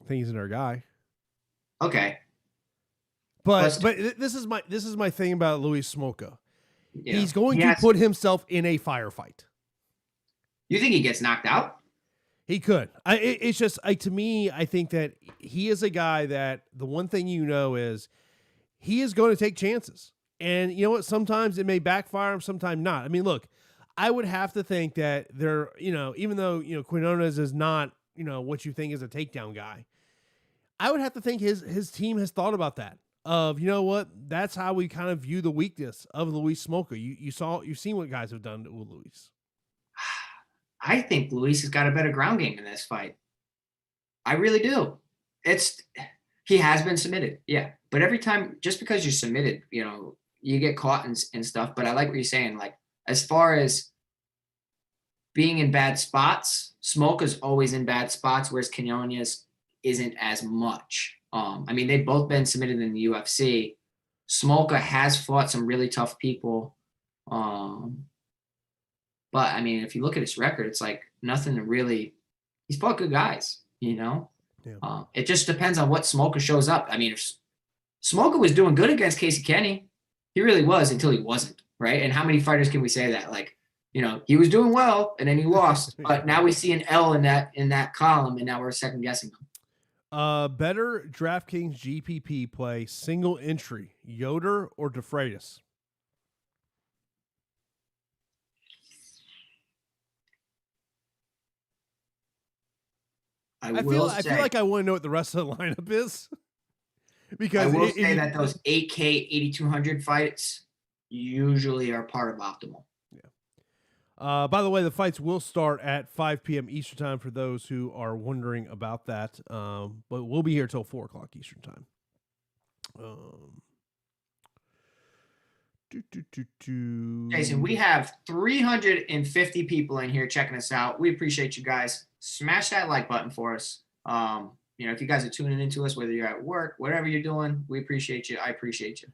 I think he's another guy. Okay. But this is my thing about Luis Smolka. Yeah. He's going to put himself in a firefight. You think he gets knocked out? He could. It's just to me, I think that he is a guy that the one thing is he is going to take chances. And you know what? Sometimes it may backfire him, sometimes not. I mean, look, I would have to think that they're, even though, Quinones is not, what you think is a takedown guy, I would have to think his team has thought about that. Of, that's how we kind of view the weakness of Luis Smolka. You've seen what guys have done with Luis. I think Luis has got a better ground game in this fight. I really do. He has been submitted, yeah. But every time, just because you're submitted, you get caught in stuff. But I like what you're saying. Like, as far as being in bad spots, Smolka's always in bad spots, whereas Quinones isn't as much. I mean, they've both been submitted in the UFC. Smolka has fought some really tough people. But I mean, if you look at his record, it's like nothing to really. He's fought good guys, you know. Yeah. It just depends on what Smolka shows up. I mean, if Smolka was doing good against Casey Kenny, he really was until he wasn't, right? And how many fighters can we say that? Like, you know, he was doing well and then he lost, but now we see an L in that column, and now we're second guessing them. Better DraftKings GPP play, single entry, Yoder or DeFreitas? I feel like I want to know what the rest of the lineup is. Because I will say that those 8K 8,200 fights usually are part of optimal. Yeah. By the way, the fights will start at 5 p.m. Eastern time for those who are wondering about that. But we'll be here till 4 o'clock Eastern time. Jason, we have 350 people in here checking us out. We appreciate you guys. Smash that like button for us. You know, if you guys are tuning into us, whether you're at work, whatever you're doing, we appreciate you. I appreciate you.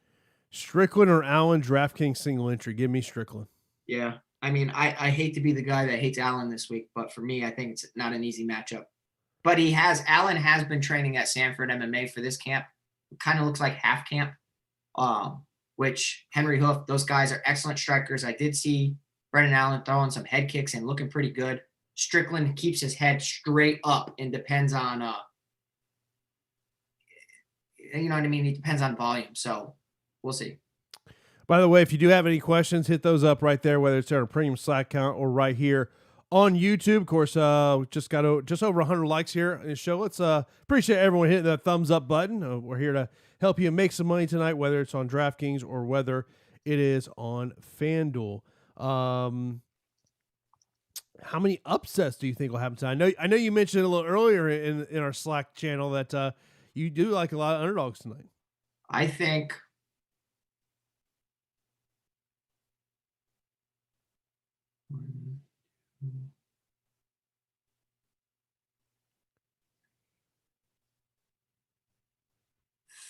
Strickland or Allen, DraftKings single entry. Give me Strickland. Yeah. I mean, I hate to be the guy that hates Allen this week, but for me, I think it's not an easy matchup. But Allen has been training at Sanford MMA for this camp. It kind of looks like half camp, which Henry Hoof, those guys are excellent strikers. I did see Brendan Allen throwing some head kicks and looking pretty good. Strickland keeps his head straight up and depends on, you know what I mean? It depends on volume. So we'll see. By the way, if you do have any questions, hit those up right there, whether it's our premium Slack account or right here on YouTube. Of course, we just got just over 100 likes here in the show. Let's appreciate everyone hitting that thumbs up button. We're here to help you make some money tonight, whether it's on DraftKings or whether it is on FanDuel. How many upsets do you think will happen tonight? I know you mentioned a little earlier in our Slack channel that you do like a lot of underdogs tonight. I think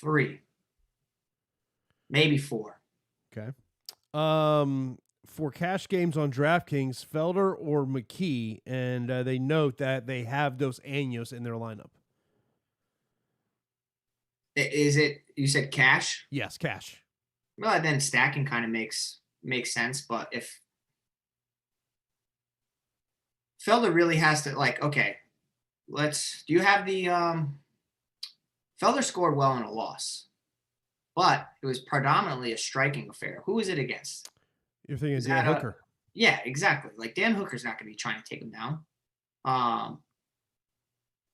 3, maybe 4. Okay. For cash games on DraftKings, Felder or McKee, and they note that they have those Anjos in their lineup. Is it, you said cash? Yes, cash. Well, then stacking kind of makes sense, but if Felder really has to, like, okay, do you have the Felder scored well in a loss, but it was predominantly a striking affair. Who was it against? You're thinking Dan Hooker. Yeah, exactly. Like, Dan Hooker's not going to be trying to take him down.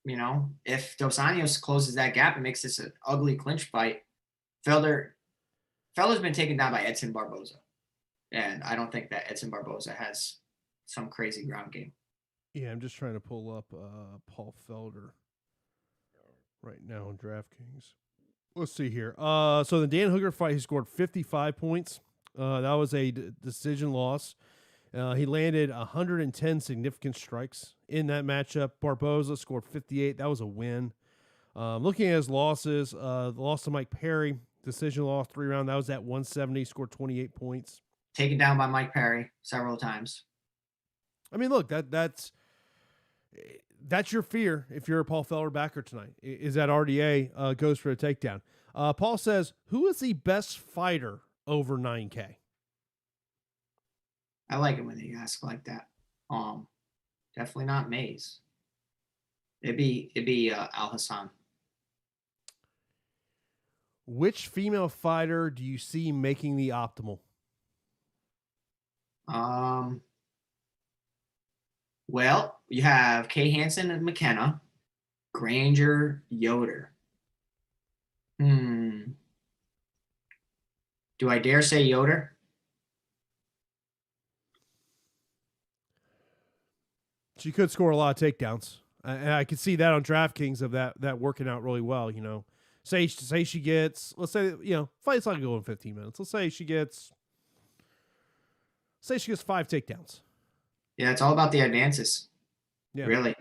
You know, if Dos Anjos closes that gap and makes this an ugly clinch fight, Felder's been taken down by Edson Barboza. And I don't think that Edson Barboza has some crazy ground game. Yeah, I'm just trying to pull up Paul Felder right now on DraftKings. Let's see here. So the Dan Hooker fight, he scored 55 points. That was a decision loss. He landed 110 significant strikes in that matchup. Barboza scored 58. That was a win. Looking at his losses, the loss to Mike Perry, decision loss, 3 round. That was at 170. Scored 28 points. Taken down by Mike Perry several times. I mean, look, that's your fear if you're a Paul Felder backer tonight, is that RDA goes for a takedown. Paul says, who is the best fighter over 9K? I like it when they ask like that. Definitely not Mays. It'd be Al Hassan. Which female fighter do you see making the optimal? Well, you have Kay Hansen and McKenna, Granger, Yoder. Do I dare say Yoder? She could score a lot of takedowns. And I could see that on DraftKings of that working out really well, you know. Say she gets, let's say, fight's not going 15 minutes. Let's say she gets 5 takedowns. Yeah, it's all about the advances. Yeah. Really.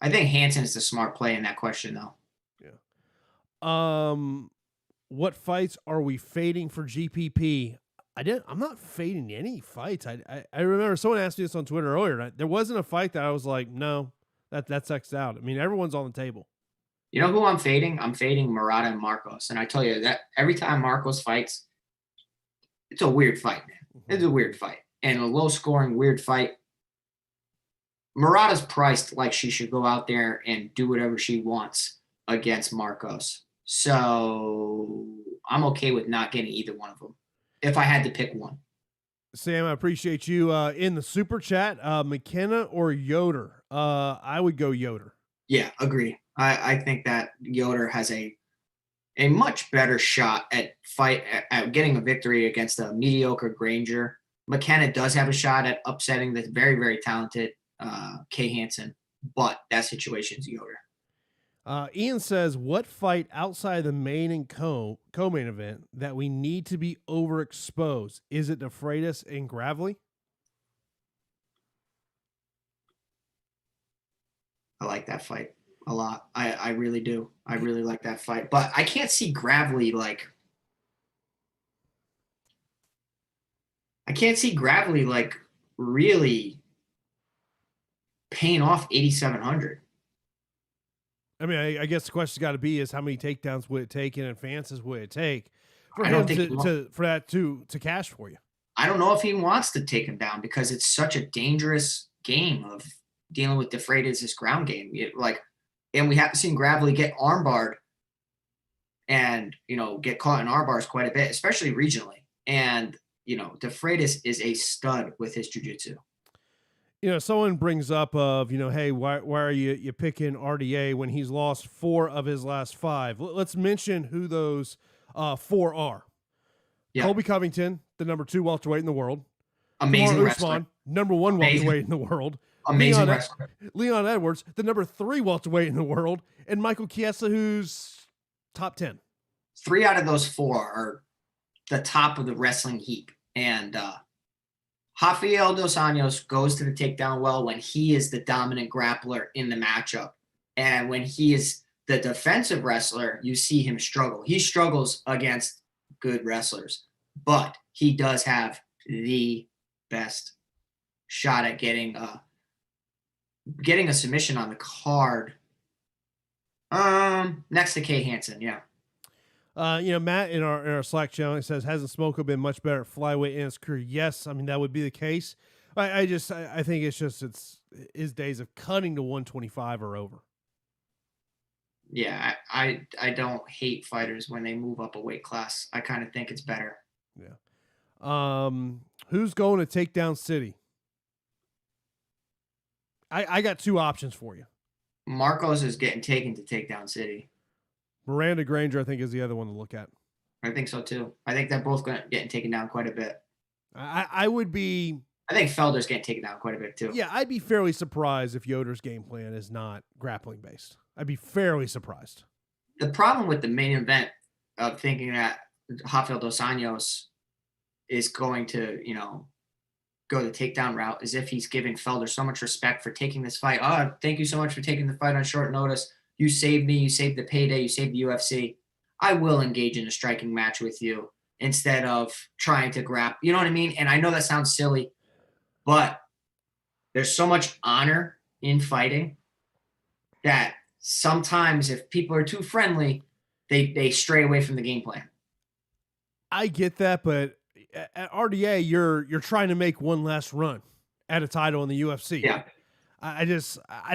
I think Hansen is the smart play in that question, though. Yeah. What fights are we fading for GPP? I'm not fading any fights. I remember someone asked me this on Twitter earlier. There wasn't a fight that I was like, no, that's X'd out. I mean, everyone's on the table. You know who I'm fading? I'm fading Murata and Marcos. And I tell you that every time Marcos fights, it's a weird fight, man. Mm-hmm. It's a weird fight. And a low-scoring, weird fight. Murata's priced like she should go out there and do whatever she wants against Marcos. So I'm okay with not getting either one of them if I had to pick one. Sam, I appreciate you in the super chat. McKenna or Yoder? I would go Yoder. Yeah, agree. I think that Yoder has a much better shot at getting a victory against a mediocre Granger. McKenna does have a shot at upsetting the very, very talented Kay Hansen, but that situation's Yoder. Ian says, what fight outside the main and co-main event that we need to be overexposed? Is it DeFreitas and Gravely? I like that fight a lot. I really do. I really like that fight. But I can't see Gravely really paying off 8,700. I mean, I guess the question's got to be is how many takedowns would it take and advances would it take for I him don't think for that to cash for you? I don't know if he wants to take him down because it's such a dangerous game of dealing with DeFreitas' ground game. And we haven't seen Gravely get armbarred and, get caught in armbars quite a bit, especially regionally. And, DeFreitas is a stud with his jiu-jitsu. Someone brings up of, hey, why are you picking RDA when he's lost 4 of his last 5? Let's mention who those 4 are. Yeah. Colby Covington, the number 2 welterweight in the world. Amazing Usman, wrestler. Number 1 welterweight in the world. Amazing wrestler. Leon Edwards, the number 3 welterweight in the world. And Michael Chiesa, who's top 10. 3 out of those 4 are the top of the wrestling heap. And Rafael Dos Anjos goes to the takedown well when he is the dominant grappler in the matchup. And when he is the defensive wrestler, you see him struggle. He struggles against good wrestlers, but he does have the best shot at getting a submission on the card. Next to Kay Hansen, yeah. Matt in our Slack channel says, hasn't Smoko been much better at flyweight in his career? Yes, I mean that would be the case. I think it's his days of cutting to 125 are over. Yeah, I don't hate fighters when they move up a weight class. I kind of think it's better. Yeah. Who's going to Takedown City? I got 2 options for you. Marcos is getting taken to Takedown City. Miranda Granger, I think, is the other one to look at. I think so too. I think they're both getting taken down quite a bit. I would be. I think Felder's getting taken down quite a bit too. Yeah, I'd be fairly surprised if Yoder's game plan is not grappling based. I'd be fairly surprised. The problem with the main event of thinking that Rafael Dos Anjos is going to, go the takedown route is if he's giving Felder so much respect for taking this fight. Oh, thank you so much for taking the fight on short notice. You saved me. You saved the payday. You saved the UFC. I will engage in a striking match with you instead of trying to grab. You know what I mean? And I know that sounds silly, but there's so much honor in fighting that sometimes if people are too friendly, they stray away from the game plan. I get that, but at RDA, you're trying to make one last run at a title in the UFC. Yeah. I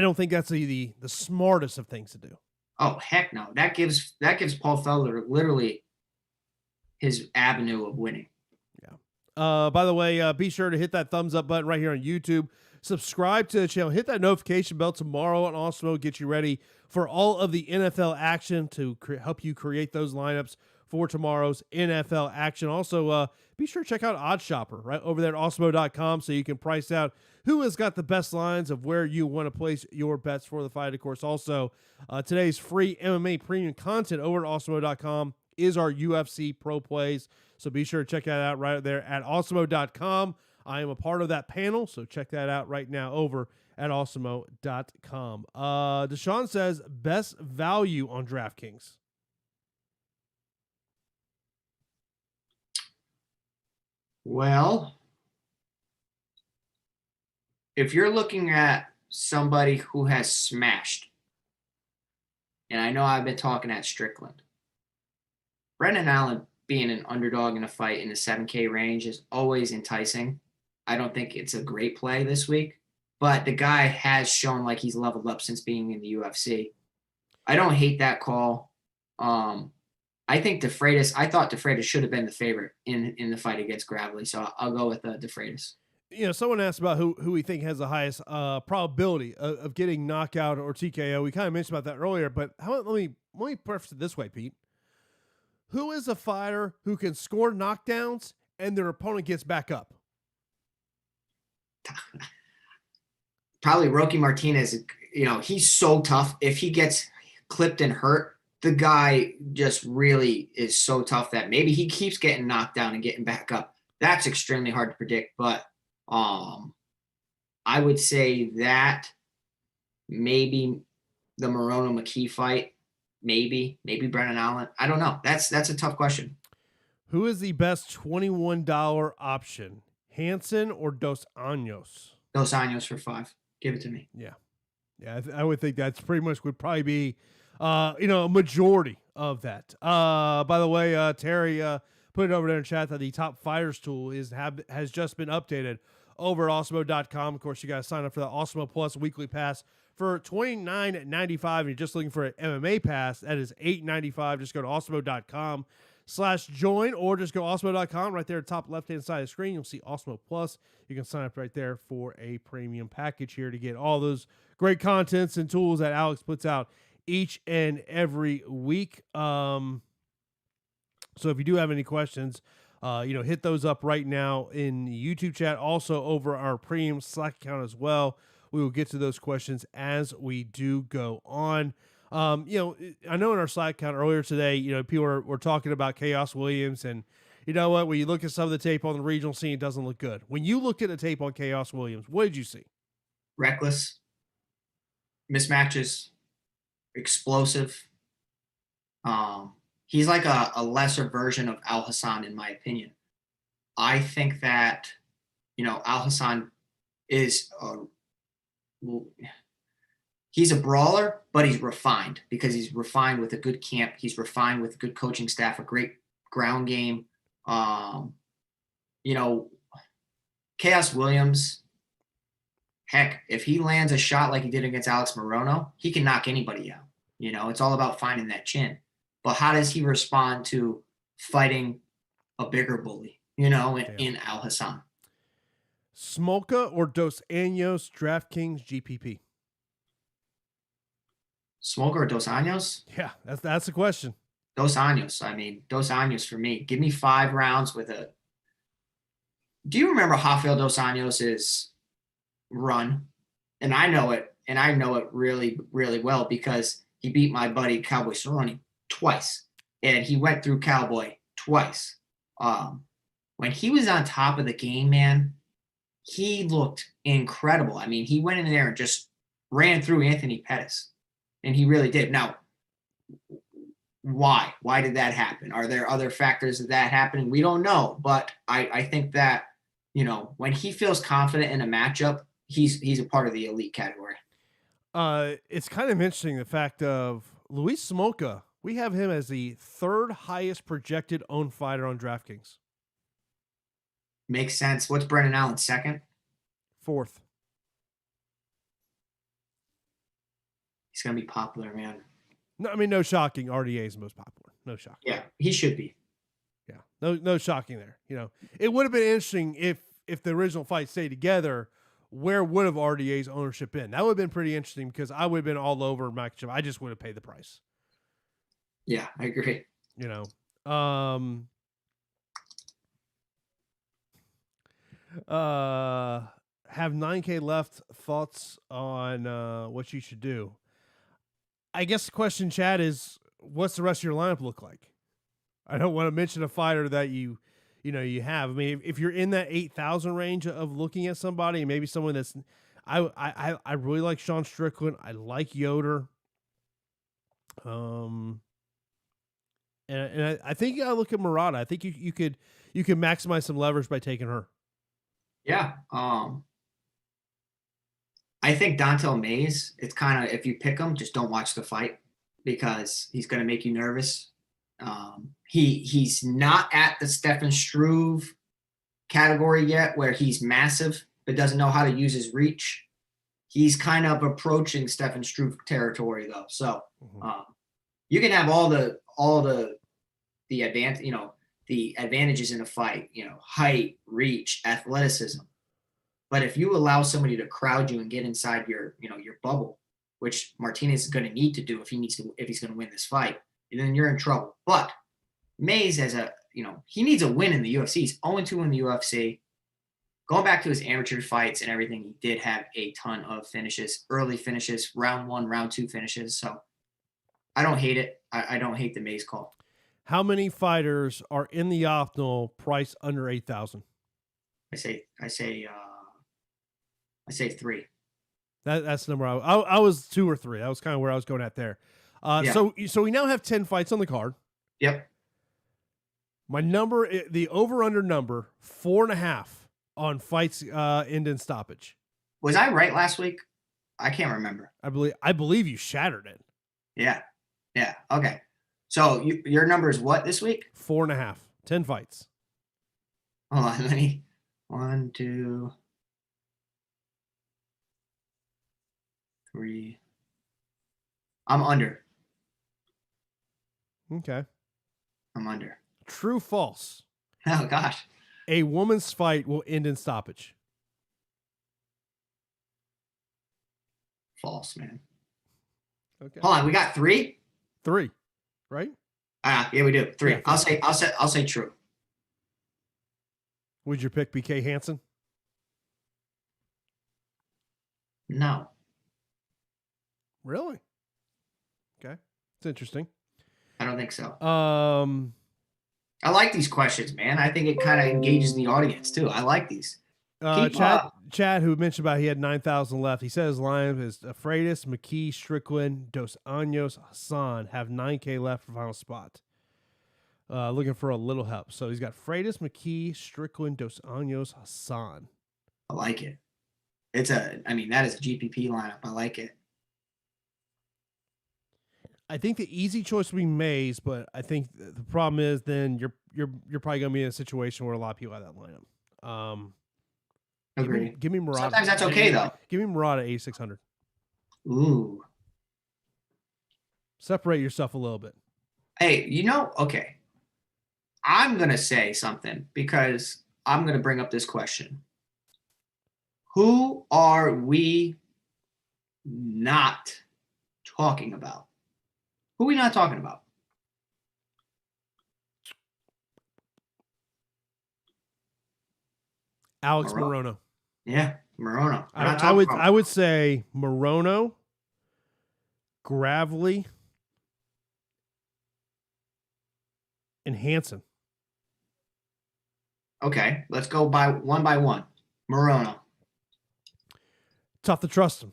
don't think that's the smartest of things to do. Oh, heck no. That gives Paul Felder literally his avenue of winning. Yeah. By the way, be sure to hit that thumbs up button right here on YouTube. Subscribe to the channel. Hit that notification bell tomorrow on Awesemo. Get you ready for all of the NFL action to help you create those lineups for tomorrow's NFL action. Also, be sure to check out Odd Shopper right over there at Awesemo.com so you can price out who has got the best lines of where you want to place your bets for the fight. Of course, also today's free MMA premium content over at Awesemo.com is our UFC Pro Plays. So be sure to check that out right there at Awesemo.com. I am a part of that panel, so check that out right now over at Awesemo.com. Deshaun says best value on DraftKings. Well, if you're looking at somebody who has smashed, and I know I've been talking at Strickland, Brendan Allen being an underdog in a fight in the 7K range is always enticing. I don't think it's a great play this week, but the guy has shown like he's leveled up since being in the UFC. I don't hate that call. I think I thought DeFreitas should have been the favorite in the fight against Gravely, so I'll go with DeFreitas. You know, someone asked about who we think has the highest probability of getting knockout or TKO. We kind of mentioned about that earlier, but let me preface it this way, Pete. Who is a fighter who can score knockdowns and their opponent gets back up? Probably Rocky Martinez. You know, he's so tough. If he gets clipped and hurt, the guy just really is so tough that maybe he keeps getting knocked down and getting back up. That's extremely hard to predict, but I would say that maybe the Morono-McKee fight, maybe Brendan Allen. I don't know. That's a tough question. Who is the best $21 option, Hansen or Dos Anjos? Dos Anjos for 5. Give it to me. Yeah, I would think that's pretty much would probably be, a majority of that. By the way, Terry put it over there in chat that the top fighters tool has just been updated over at Awesemo.com. Of course, you got to sign up for the Awesemo Plus weekly pass for $29.95. And you're just looking for an MMA pass, that is $8.95. Just go to Awesemo.com/join or just go Awesemo.com right there at the top left-hand side of the screen. You'll see Awesemo Plus. You can sign up right there for a premium package here to get all those great contents and tools that Alex puts out each and every week. So if you do have any questions, hit those up right now in the YouTube chat. Also over our premium Slack account as well. We will get to those questions as we do go on. I know in our Slack account earlier today, people were talking about Chaos Williams, and you know what? When you look at some of the tape on the regional scene, it doesn't look good. When you look at the tape on Chaos Williams, what did you see? Reckless, mismatches, explosive. He's like a lesser version of Al Hassan, in my opinion. I think that, Al Hassan is he's a brawler, but he's refined because he's refined with a good camp. He's refined with a good coaching staff, a great ground game. Chaos Williams, heck, if he lands a shot like he did against Alex Morono, he can knock anybody out. It's all about finding that chin. But how does he respond to fighting a bigger bully, in Al Hassan? Smolka or Dos Anjos, DraftKings GPP? Smolka or Dos Anjos? Yeah, that's the question. Dos Anjos. I mean, Dos Anjos for me. Give me 5 rounds with a. Do you remember Rafael Dos Anjos' run? And I know it really, really well because he beat my buddy Cowboy Cerrone twice, and he went through Cowboy twice. When he was on top of the game, man, he looked incredible. I mean, he went in there and just ran through Anthony Pettis, and he really did. Now, why? Why did that happen? Are there other factors of that happening? We don't know, but I think that, when he feels confident in a matchup, he's a part of the elite category. It's kind of interesting, the fact of Luis Smolka. We have him as the 3rd highest projected owned fighter on DraftKings. Makes sense. What's Brendan Allen, 2nd? 4th. He's going to be popular, man. No, I mean, no shocking. RDA is the most popular. No shocking. Yeah, he should be. Yeah, no shocking there. It would have been interesting if the original fight stayed together. Where would have RDA's ownership been? That would have been pretty interesting because I would have been all over Makhachev. I just would have paid the price. Yeah, I agree. Um. Have 9K left. Thoughts on what you should do? I guess the question, Chad, is what's the rest of your lineup look like? I don't want to mention a fighter that you have. I mean, if you're in that 8,000 range of looking at somebody, maybe someone that's, I really like Sean Strickland. I like Yoder. And I think you gotta look at Murata. I think you could maximize some leverage by taking her. Yeah. I think Dontel Mays, it's kind of, if you pick him, just don't watch the fight because he's going to make you nervous. He's not at the Stefan Struve category yet where he's massive but doesn't know how to use his reach. He's kind of approaching Stefan Struve territory though. So you can have all the advantages in a fight, height, reach, athleticism. But if you allow somebody to crowd you and get inside your bubble, which Martinez is going to need to do if he's going to win this fight, then you're in trouble. But Mays he needs a win in the UFC. He's 0-2 in the UFC. Going back to his amateur fights and everything, he did have a ton of finishes, early finishes, round 1, round 2 finishes. So I don't hate it. I don't hate the Mays call. How many fighters are in the optional price under 8,000? I say 3. That's the number. I was 2 or 3. That was kind of where I was going at there. Yeah. So we now have 10 fights on the card. Yep. My number, the over/under number, 4.5 on fights end in stoppage. Was I right last week? I can't remember. I believe you shattered it. Yeah. Okay. So your number is what this week? 4.5. 10 fights. Hold on. Let me. 1, 2, 3. I'm under. Okay. I'm under. True, false? Oh gosh. A woman's fight will end in stoppage. False, man. Okay. Hold on. We got 3. 3, right? Yeah, we do 3. Yeah, I'll say true. Would your pick be Kay Hansen? No. Really? Okay. It's interesting. I don't think so. I like these questions, man. I think it kind of engages the audience too. I like these. Chad, who mentioned about he had 9,000 left. He said his lineup is Freitas, McKee, Strickland, Dos Anjos, Hassan have 9K left for final spot. Looking for a little help. So he's got Freitas, McKee, Strickland, Dos Anjos, Hassan. I like it. That is a GPP lineup. I like it. I think the easy choice would be Mays, but I think the problem is then you're probably going to be in a situation where a lot of people have that lineup. Agree. Give me Murata. Sometimes that's okay though. Give me Murata 8,600. Ooh. Separate yourself a little bit. Hey, okay. I'm gonna say something because I'm gonna bring up this question. Who are we not talking about? Who are we not talking about? Alex Morono. Yeah, Morono. I would say Morono, Gravely, and Hansen. Okay, let's go by one. Morono. Tough to trust him.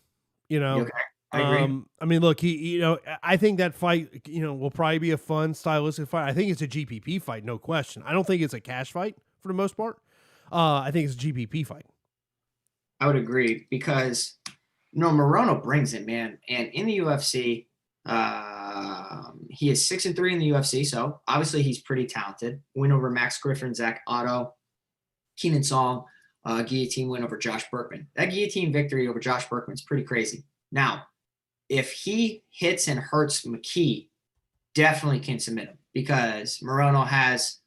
Okay. I agree. I mean, look, I think that fight, will probably be a fun stylistic fight. I think it's a GPP fight, no question. I don't think it's a cash fight for the most part. I think it's a GPP fight. I would agree because Morono brings it, man. And in the UFC, he is 6-3 in the UFC, so obviously he's pretty talented. Win over Max Griffin, Zach Otto, Keenan Song, guillotine win over Josh Berkman. That guillotine victory over Josh Berkman is pretty crazy. Now, if he hits and hurts McKee, definitely can submit him because Morono has,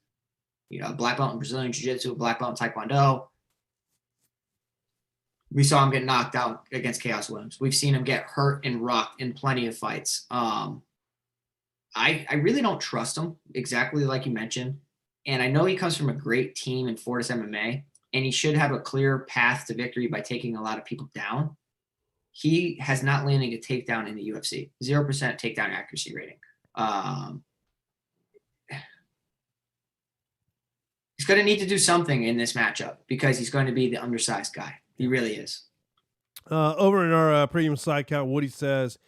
a black belt in Brazilian Jiu-Jitsu, a black belt in Taekwondo. We saw him get knocked out against Chaos Williams. We've seen him get hurt and rocked in plenty of fights. I really don't trust him, exactly like you mentioned. And I know he comes from a great team in Fortis MMA, and he should have a clear path to victory by taking a lot of people down. He has not landed a takedown in the UFC, 0% takedown accuracy rating. He's going to need to do something in this matchup because he's going to be the undersized guy. He really is. Over in our premium side count, Woody says,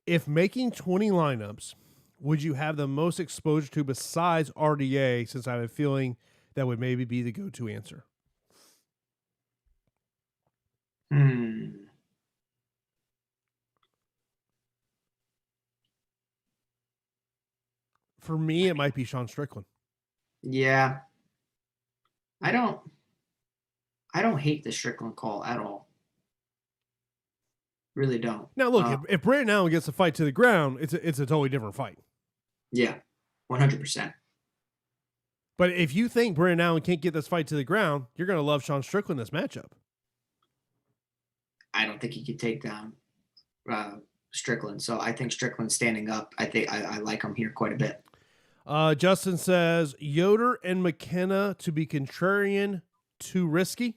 if making 20 lineups, would you have the most exposure to besides RDA, since I have a feeling that would maybe be the go-to answer? For me, it might be Sean Strickland. Yeah. I don't hate the Strickland call at all. Really don't. Now, look, if Brandon Allen gets the fight to the ground, it's a totally different fight. Yeah, 100%. But if you think Brandon Allen can't get this fight to the ground, you're going to love Sean Strickland this matchup. I don't think he could take down Strickland. So I think Strickland standing up, I like him here quite a bit. Justin says, Yoder and McKenna to be contrarian, too risky?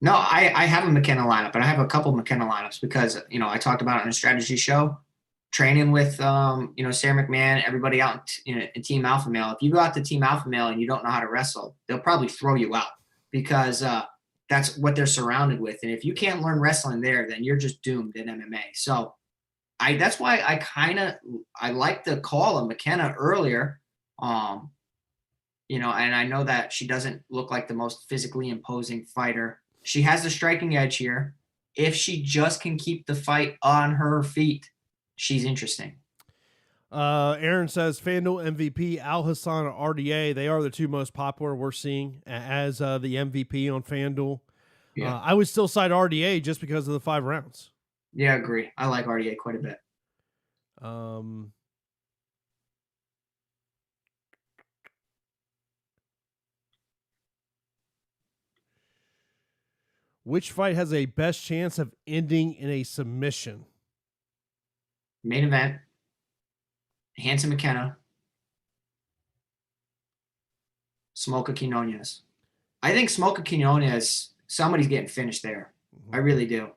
No, I have a McKenna lineup, and I have a couple McKenna lineups because, I talked about it on a strategy show, training with, Sarah McMahon, everybody out in Team Alpha Male. If you go out to Team Alpha Male and you don't know how to wrestle, they'll probably throw you out because that's what they're surrounded with. And if you can't learn wrestling there, then you're just doomed in MMA. So that's why I like the call of McKenna earlier. And I know that she doesn't look like the most physically imposing fighter. She has the striking edge here. If she just can keep the fight on her feet, she's interesting. Aaron says FanDuel MVP, Al Hassan or RDA. They are the two most popular we're seeing as the MVP on FanDuel. Yeah. I would still cite RDA just because of the 5 rounds. Yeah, I agree. I like RDA quite a bit. Which fight has a best chance of ending in a submission? Main event. Hanson McKenna. Smoka Quinones. I think Smoka Quinones, somebody's getting finished there. I really do.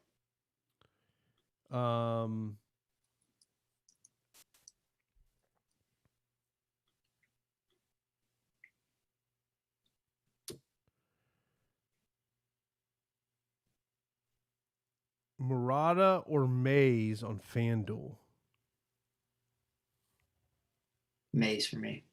Murata or Mays on FanDuel? Mays for me.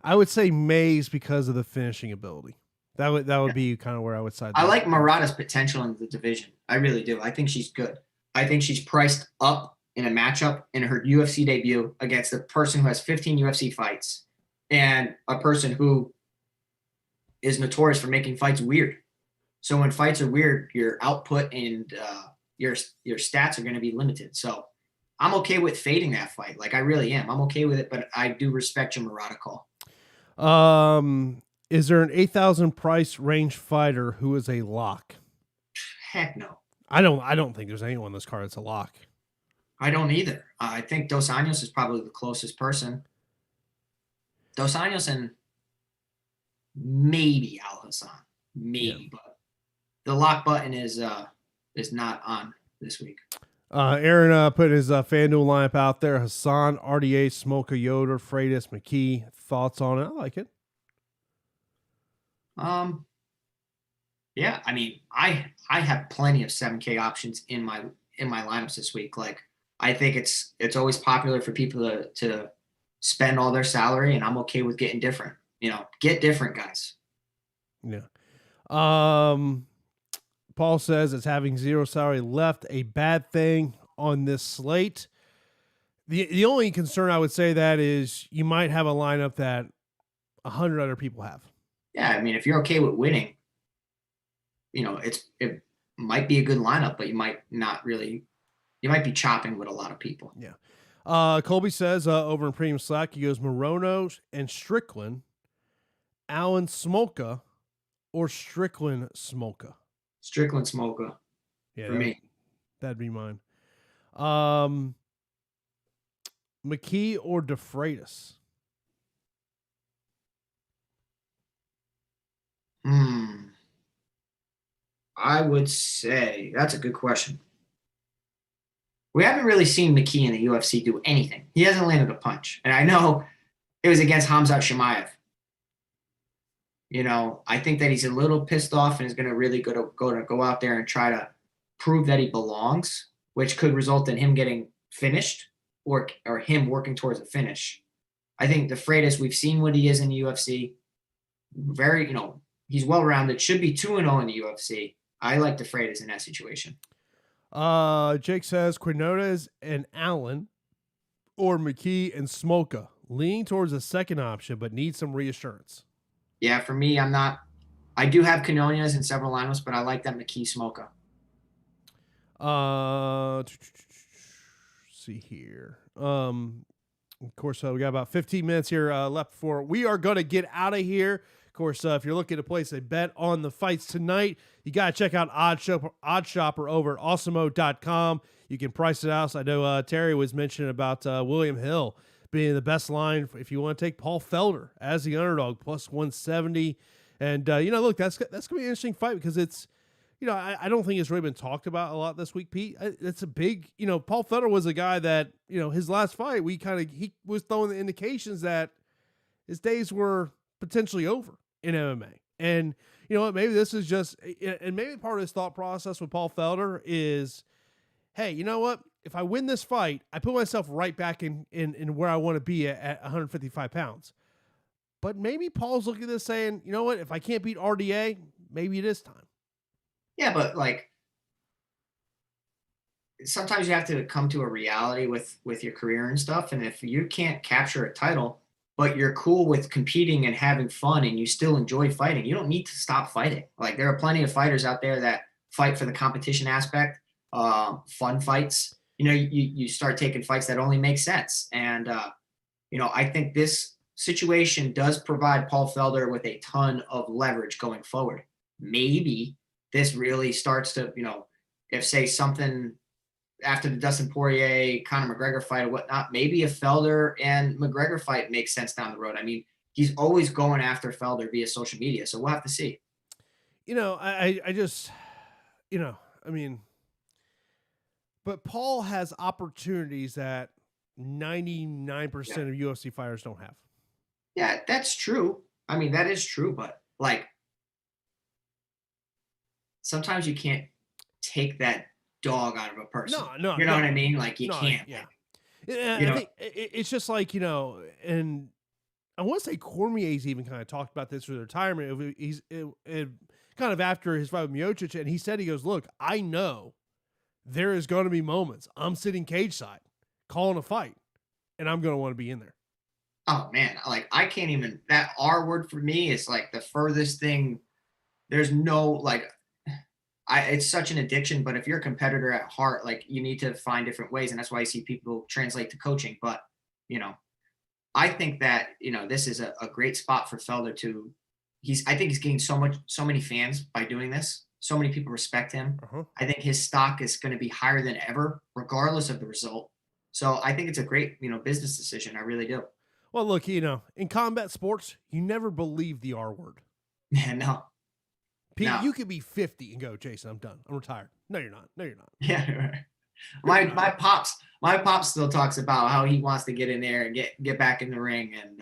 I would say Mays because of the finishing ability. That would be kind of where I would side. I like Murata's potential in the division. I really do. I think she's good. I think she's priced up in a matchup in her UFC debut against a person who has 15 UFC fights and a person who is notorious for making fights weird. So when fights are weird, your output and your stats are going to be limited. So I'm okay with fading that fight. Like I really am. I'm okay with it, but I do respect your Murata call. Is there an 8,000 price range fighter who is a lock? Heck no. I don't think there's anyone on this card that's a lock. I don't either. I think Dos Anjos is probably the closest person. Dos Anjos and maybe Al Hassan. Maybe, but the lock button is not on this week. Aaron put his FanDuel lineup out there. Hassan, RDA, Smoka, Yoder, Freitas, McKee. Thoughts on it? I like it. Yeah, I mean, I have plenty of 7K options in my lineups this week. Like, I think it's always popular for people to spend all their salary, and I'm okay with getting different. Get different, guys. Yeah. Paul says it's having 0 salary left a bad thing on this slate. The only concern I would say that is you might have a lineup that 100 other people have. Yeah, I mean, if you're okay with winning, it might be a good lineup, but you might not really. You might be chopping with a lot of people. Yeah. Colby says over in Premium Slack, he goes Morono and Strickland, Allen Smoka, or Strickland Smoka. Strickland Smoka. Yeah, for me. That'd be mine. McKee or DeFreitas? I would say that's a good question. We haven't really seen McKee in the UFC do anything. He hasn't landed a punch. And I know it was against Khamzat Chimaev. I think that he's a little pissed off and is going to really go out there and try to prove that he belongs, which could result in him getting finished or him working towards a finish. I think the Freitas, we've seen what he is in the UFC. Very, he's well-rounded. Should be 2-0 in the UFC. I like the Freitas in that situation. Jake says Quinones and Allen or McKee and Smolka. Leaning towards the second option, but need some reassurance. Yeah, for me, I do have Quinones in several lineups, but I like that McKee Smolka. See here. Of course, we got about 15 minutes here left before we are going to get out of here. Of course, if you're looking to place a bet on the fights tonight, you got to check out Odd Shopper over at Awesemo.com. You can price it out. So I know Terry was mentioning about William Hill being the best line if you want to take Paul Felder as the underdog, plus 170. And, look, that's going to be an interesting fight because it's, I don't think it's really been talked about a lot this week, Pete. It's a big, Paul Felder was a guy that, his last fight, he was throwing the indications that his days were potentially over in MMA. And, maybe this is just, and maybe part of his thought process with Paul Felder is, hey, you know what? If I win this fight, I put myself right back in where I want to be at 155 pounds. But maybe Paul's looking at this saying, you know what? If I can't beat RDA, maybe it is time. Yeah, but sometimes you have to come to a reality with your career and stuff. And if you can't capture a title, but you're cool with competing and having fun and you still enjoy fighting, you don't need to stop fighting. Like, there are plenty of fighters out there that fight for the competition aspect, fun fights. You start taking fights that only make sense. And, I think this situation does provide Paul Felder with a ton of leverage going forward. Maybe this really starts to, if say something after the Dustin Poirier, Conor McGregor fight or whatnot, maybe a Felder and McGregor fight makes sense down the road. I mean, he's always going after Felder via social media, so we'll have to see. I just, but Paul has opportunities that 99% of UFC fighters don't have. Yeah, that's true. I mean, that is true, but sometimes you can't take that dog out of a person. No, you know what I mean? Like, you can't. Yeah. I think it's just like, and I want to say Cormier's even kind of talked about this with retirement. He's kind of after his fight with Miocic, and he said, he goes, look, I know there is going to be moments I'm sitting cage side calling a fight, and I'm going to want to be in there. Oh, man. I can't even, that R word for me is like the furthest thing. There's no, it's such an addiction, but if you're a competitor at heart, you need to find different ways. And that's why I see people translate to coaching. But, I think that, this is a great spot for Felder to, I think he's getting so many fans by doing this. So many people respect him. Uh-huh. I think his stock is going to be higher than ever, regardless of the result. So I think it's a great, business decision. I really do. Well, look, in combat sports, you never believe the R word. Yeah, no. Pete, no. You could be 50 and go, Jason, I'm done. I'm retired. No, you're not. Yeah, right. My pops still talks about how he wants to get in there and get back in the ring, and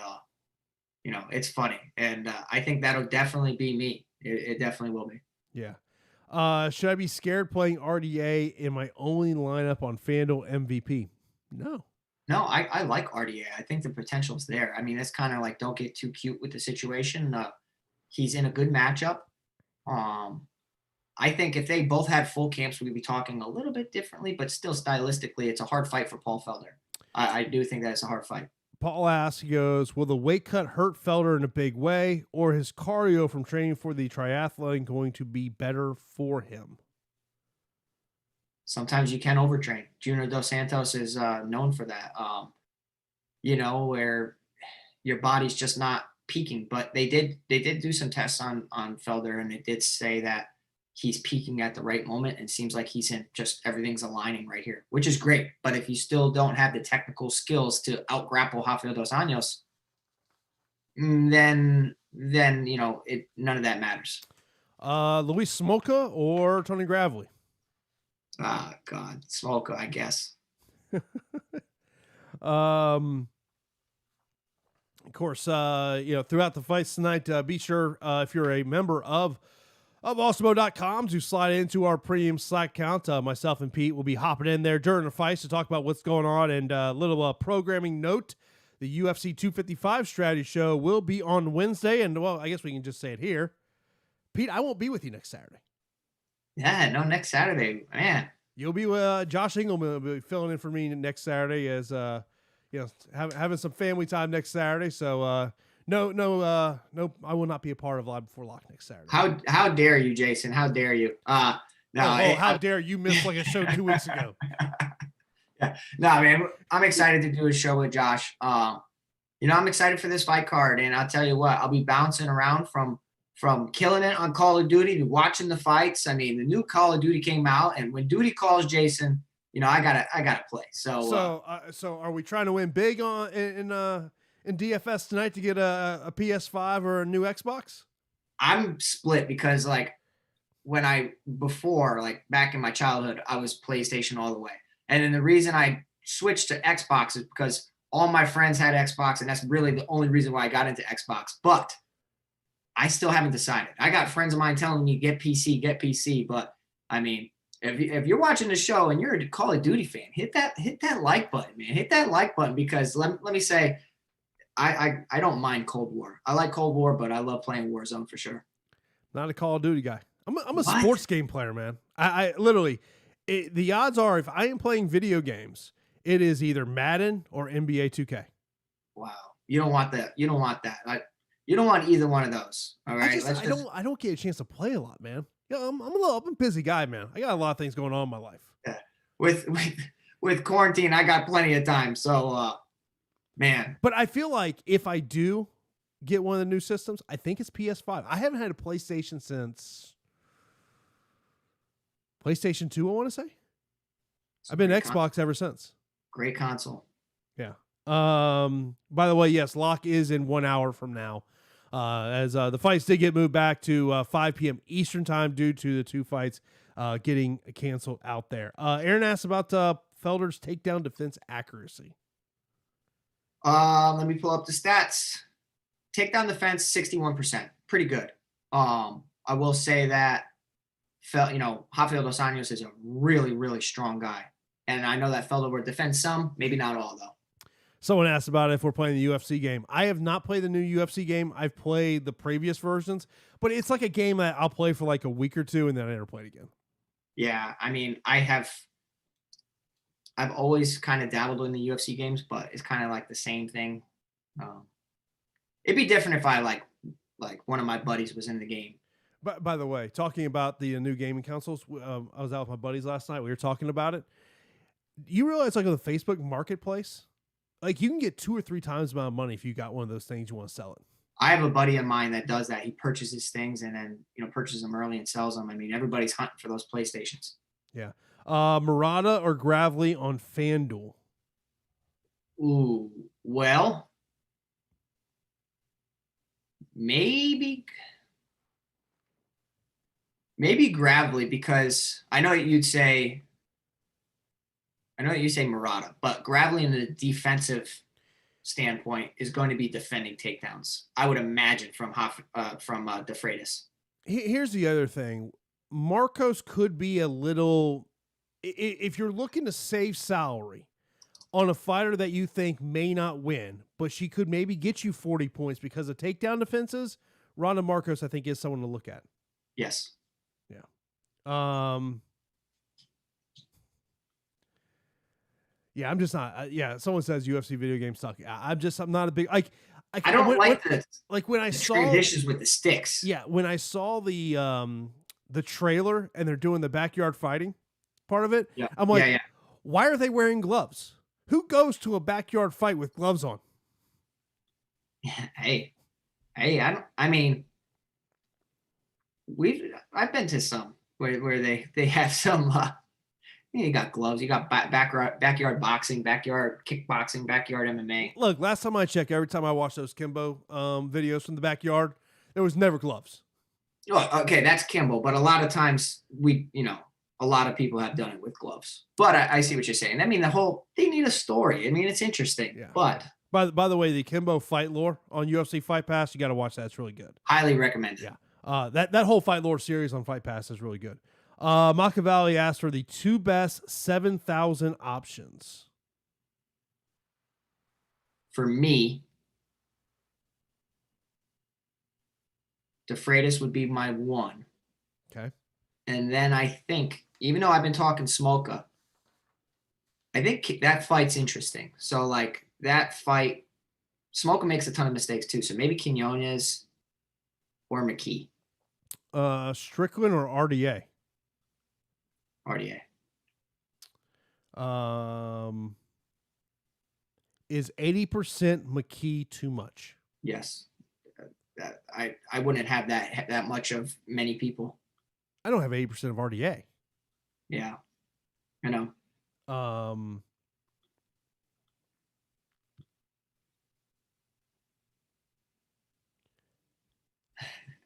it's funny. And I think that'll definitely be me. It definitely will be. Yeah. Should I be scared playing RDA in my only lineup on FanDuel MVP? No. No, I like RDA. I think the potential's there. I mean, it's kind of like, don't get too cute with the situation. He's in a good matchup. I think if they both had full camps, we'd be talking a little bit differently, but still stylistically, it's a hard fight for Paul Felder. I do think that it's a hard fight. Paul asks, he goes, will the weight cut hurt Felder in a big way, or his cardio from training for the triathlon going to be better for him? Sometimes you can overtrain. Junior Dos Santos is known for that, where your body's just not peaking. But they did do some tests on Felder, and it did say that he's peaking at the right moment and seems like he's in just everything's aligning right here, which is great. But if you still don't have the technical skills to out grapple Rafael dos Anjos, then none of that matters. Luis Smolka or Tony Gravely? Ah, God, Smolka, I guess. Of course, throughout the fights tonight, be sure if you're a member of Awesemo.com to slide into our premium Slack account. Myself and Pete will be hopping in there during the fights to talk about what's going on. And a little programming note, the UFC 255 strategy show will be on Wednesday. And, well, I guess we can just say it here. Pete, I won't be with you next Saturday. Yeah, no, next Saturday, man. You'll be with Josh Ingleman will be filling in for me next Saturday as having some family time next Saturday. So no, I will not be a part of Live Before Lock next Saturday. How dare you, Jason? How dare you? How dare you miss like a show 2 weeks ago? Yeah, no, man, I'm excited to do a show with Josh. I'm excited for this fight card, and I'll tell you what, I'll be bouncing around from killing it on Call of Duty to watching the fights. I mean, the new Call of Duty came out, and when duty calls, Jason, I gotta play. So are we trying to win big in DFS tonight to get a PS5 or a new Xbox? I'm split because back in my childhood, I was PlayStation all the way, and then the reason I switched to Xbox is because all my friends had Xbox, and that's really the only reason why I got into Xbox. But I still haven't decided. I got friends of mine telling me get PC, but I mean, if you're watching the show and you're a Call of Duty fan, hit that like button, man. Hit that like button, because let me say, I don't mind Cold War. I like Cold War, but I love playing Warzone for sure. Not a Call of Duty guy. I'm a sports game player, man. I literally, the odds are if I am playing video games, it is either Madden or NBA 2K. Wow, you don't want that. You don't want that. You don't want either one of those. All right. I don't get a chance to play a lot, man. I'm a busy guy, man. I got a lot of things going on in my life. Yeah. With quarantine, I got plenty of time. So, man. But I feel like if I do get one of the new systems, I think it's PS5. I haven't had a PlayStation since PlayStation 2, I want to say. I've been Xbox ever since. Great console. Yeah. By the way, yes, lock is in 1 hour from now. As the fights did get moved back to 5 p.m. Eastern time due to the two fights getting canceled out there. Aaron asked about Felder's takedown defense accuracy. Let me pull up the stats. Takedown defense, 61%. Pretty good. I will say that Rafael dos Anjos is a really, really strong guy. And I know that Felder will defend some, maybe not all, though. Someone asked about if we're playing the UFC game. I have not played the new UFC game. I've played the previous versions, but it's like a game that I'll play for like a week or two and then I never play it again. Yeah, I mean, I've always kind of dabbled in the UFC games, but it's kind of like the same thing. It'd be different if I like one of my buddies was in the game. But by the way, talking about the new gaming consoles, I was out with my buddies last night. We were talking about it. You realize like on the Facebook marketplace, like you can get 2 or 3 times the amount of money if you got one of those things you want to sell it. I have a buddy of mine that does that. He purchases things and then purchases them early and sells them. I mean, everybody's hunting for those PlayStations. Yeah. Murata or Gravely on FanDuel? Ooh, well, maybe Gravely, because I know you say Murata, but Gravely in the defensive standpoint is going to be defending takedowns, I would imagine, from De Freitas. Here's the other thing. Marcos could be a little, if you're looking to save salary on a fighter that you think may not win, but she could maybe get you 40 points because of takedown defenses, Ronda Marcos, I think, is someone to look at. Yes. Yeah. Yeah, I'm just not. Someone says UFC video games suck. I'm not a big I don't like this. Like when I saw traditions with the sticks. Yeah, when I saw the trailer and they're doing the backyard fighting part of it, I'm like, why are they wearing gloves? Who goes to a backyard fight with gloves on? Hey, I've been to some. where they have some. You got gloves. You got backyard boxing, backyard kickboxing, backyard MMA. Look, last time I checked, every time I watched those Kimbo videos from the backyard, there was never gloves. Oh, okay, that's Kimbo, but a lot of times a lot of people have done it with gloves. But I see what you're saying. I mean, they need a story. I mean, it's interesting. Yeah. But by the way, the Kimbo fight lore on UFC Fight Pass, you got to watch that. It's really good. Highly recommended. Yeah. That whole fight lore series on Fight Pass is really good. Machiavelli asked for the 2 best 7,000 options. For me, DeFreitas would be my 1. Okay. And then I think, even though I've been talking Smolka, I think that fight's interesting. So, like, that fight, Smolka makes a ton of mistakes too. So maybe Quinones or McKee. Strickland or RDA? RDA. Is 80% McKee too much? Yes. I wouldn't have that much of many people. I don't have 80% of RDA. Yeah. I know.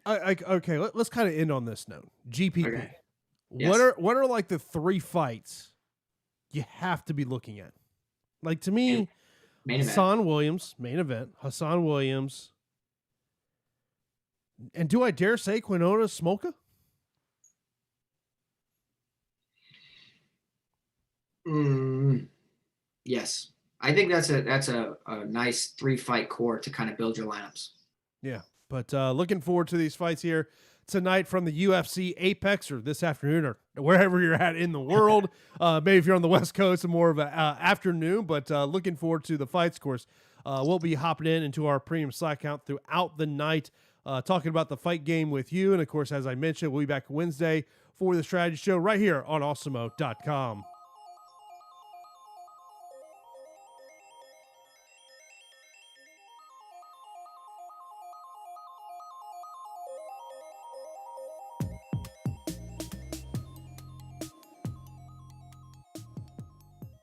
Okay, let's kind of end on this note. GPP. Okay. Yes. What are like the 3 fights you have to be looking at? Like, to me, Hassan Williams, main event, Hassan Williams. And do I dare say Quinones Smolka? Yes. I think that's a nice 3-fight core to kind of build your lineups. Yeah. But looking forward to these fights here tonight from the UFC Apex, or this afternoon, or wherever you're at in the world. Maybe if you're on the West Coast, more of an afternoon, but looking forward to the fights. Of course, we'll be hopping into our premium Slack account throughout the night, talking about the fight game with you. And, of course, as I mentioned, we'll be back Wednesday for the strategy show right here on Awesemo.com.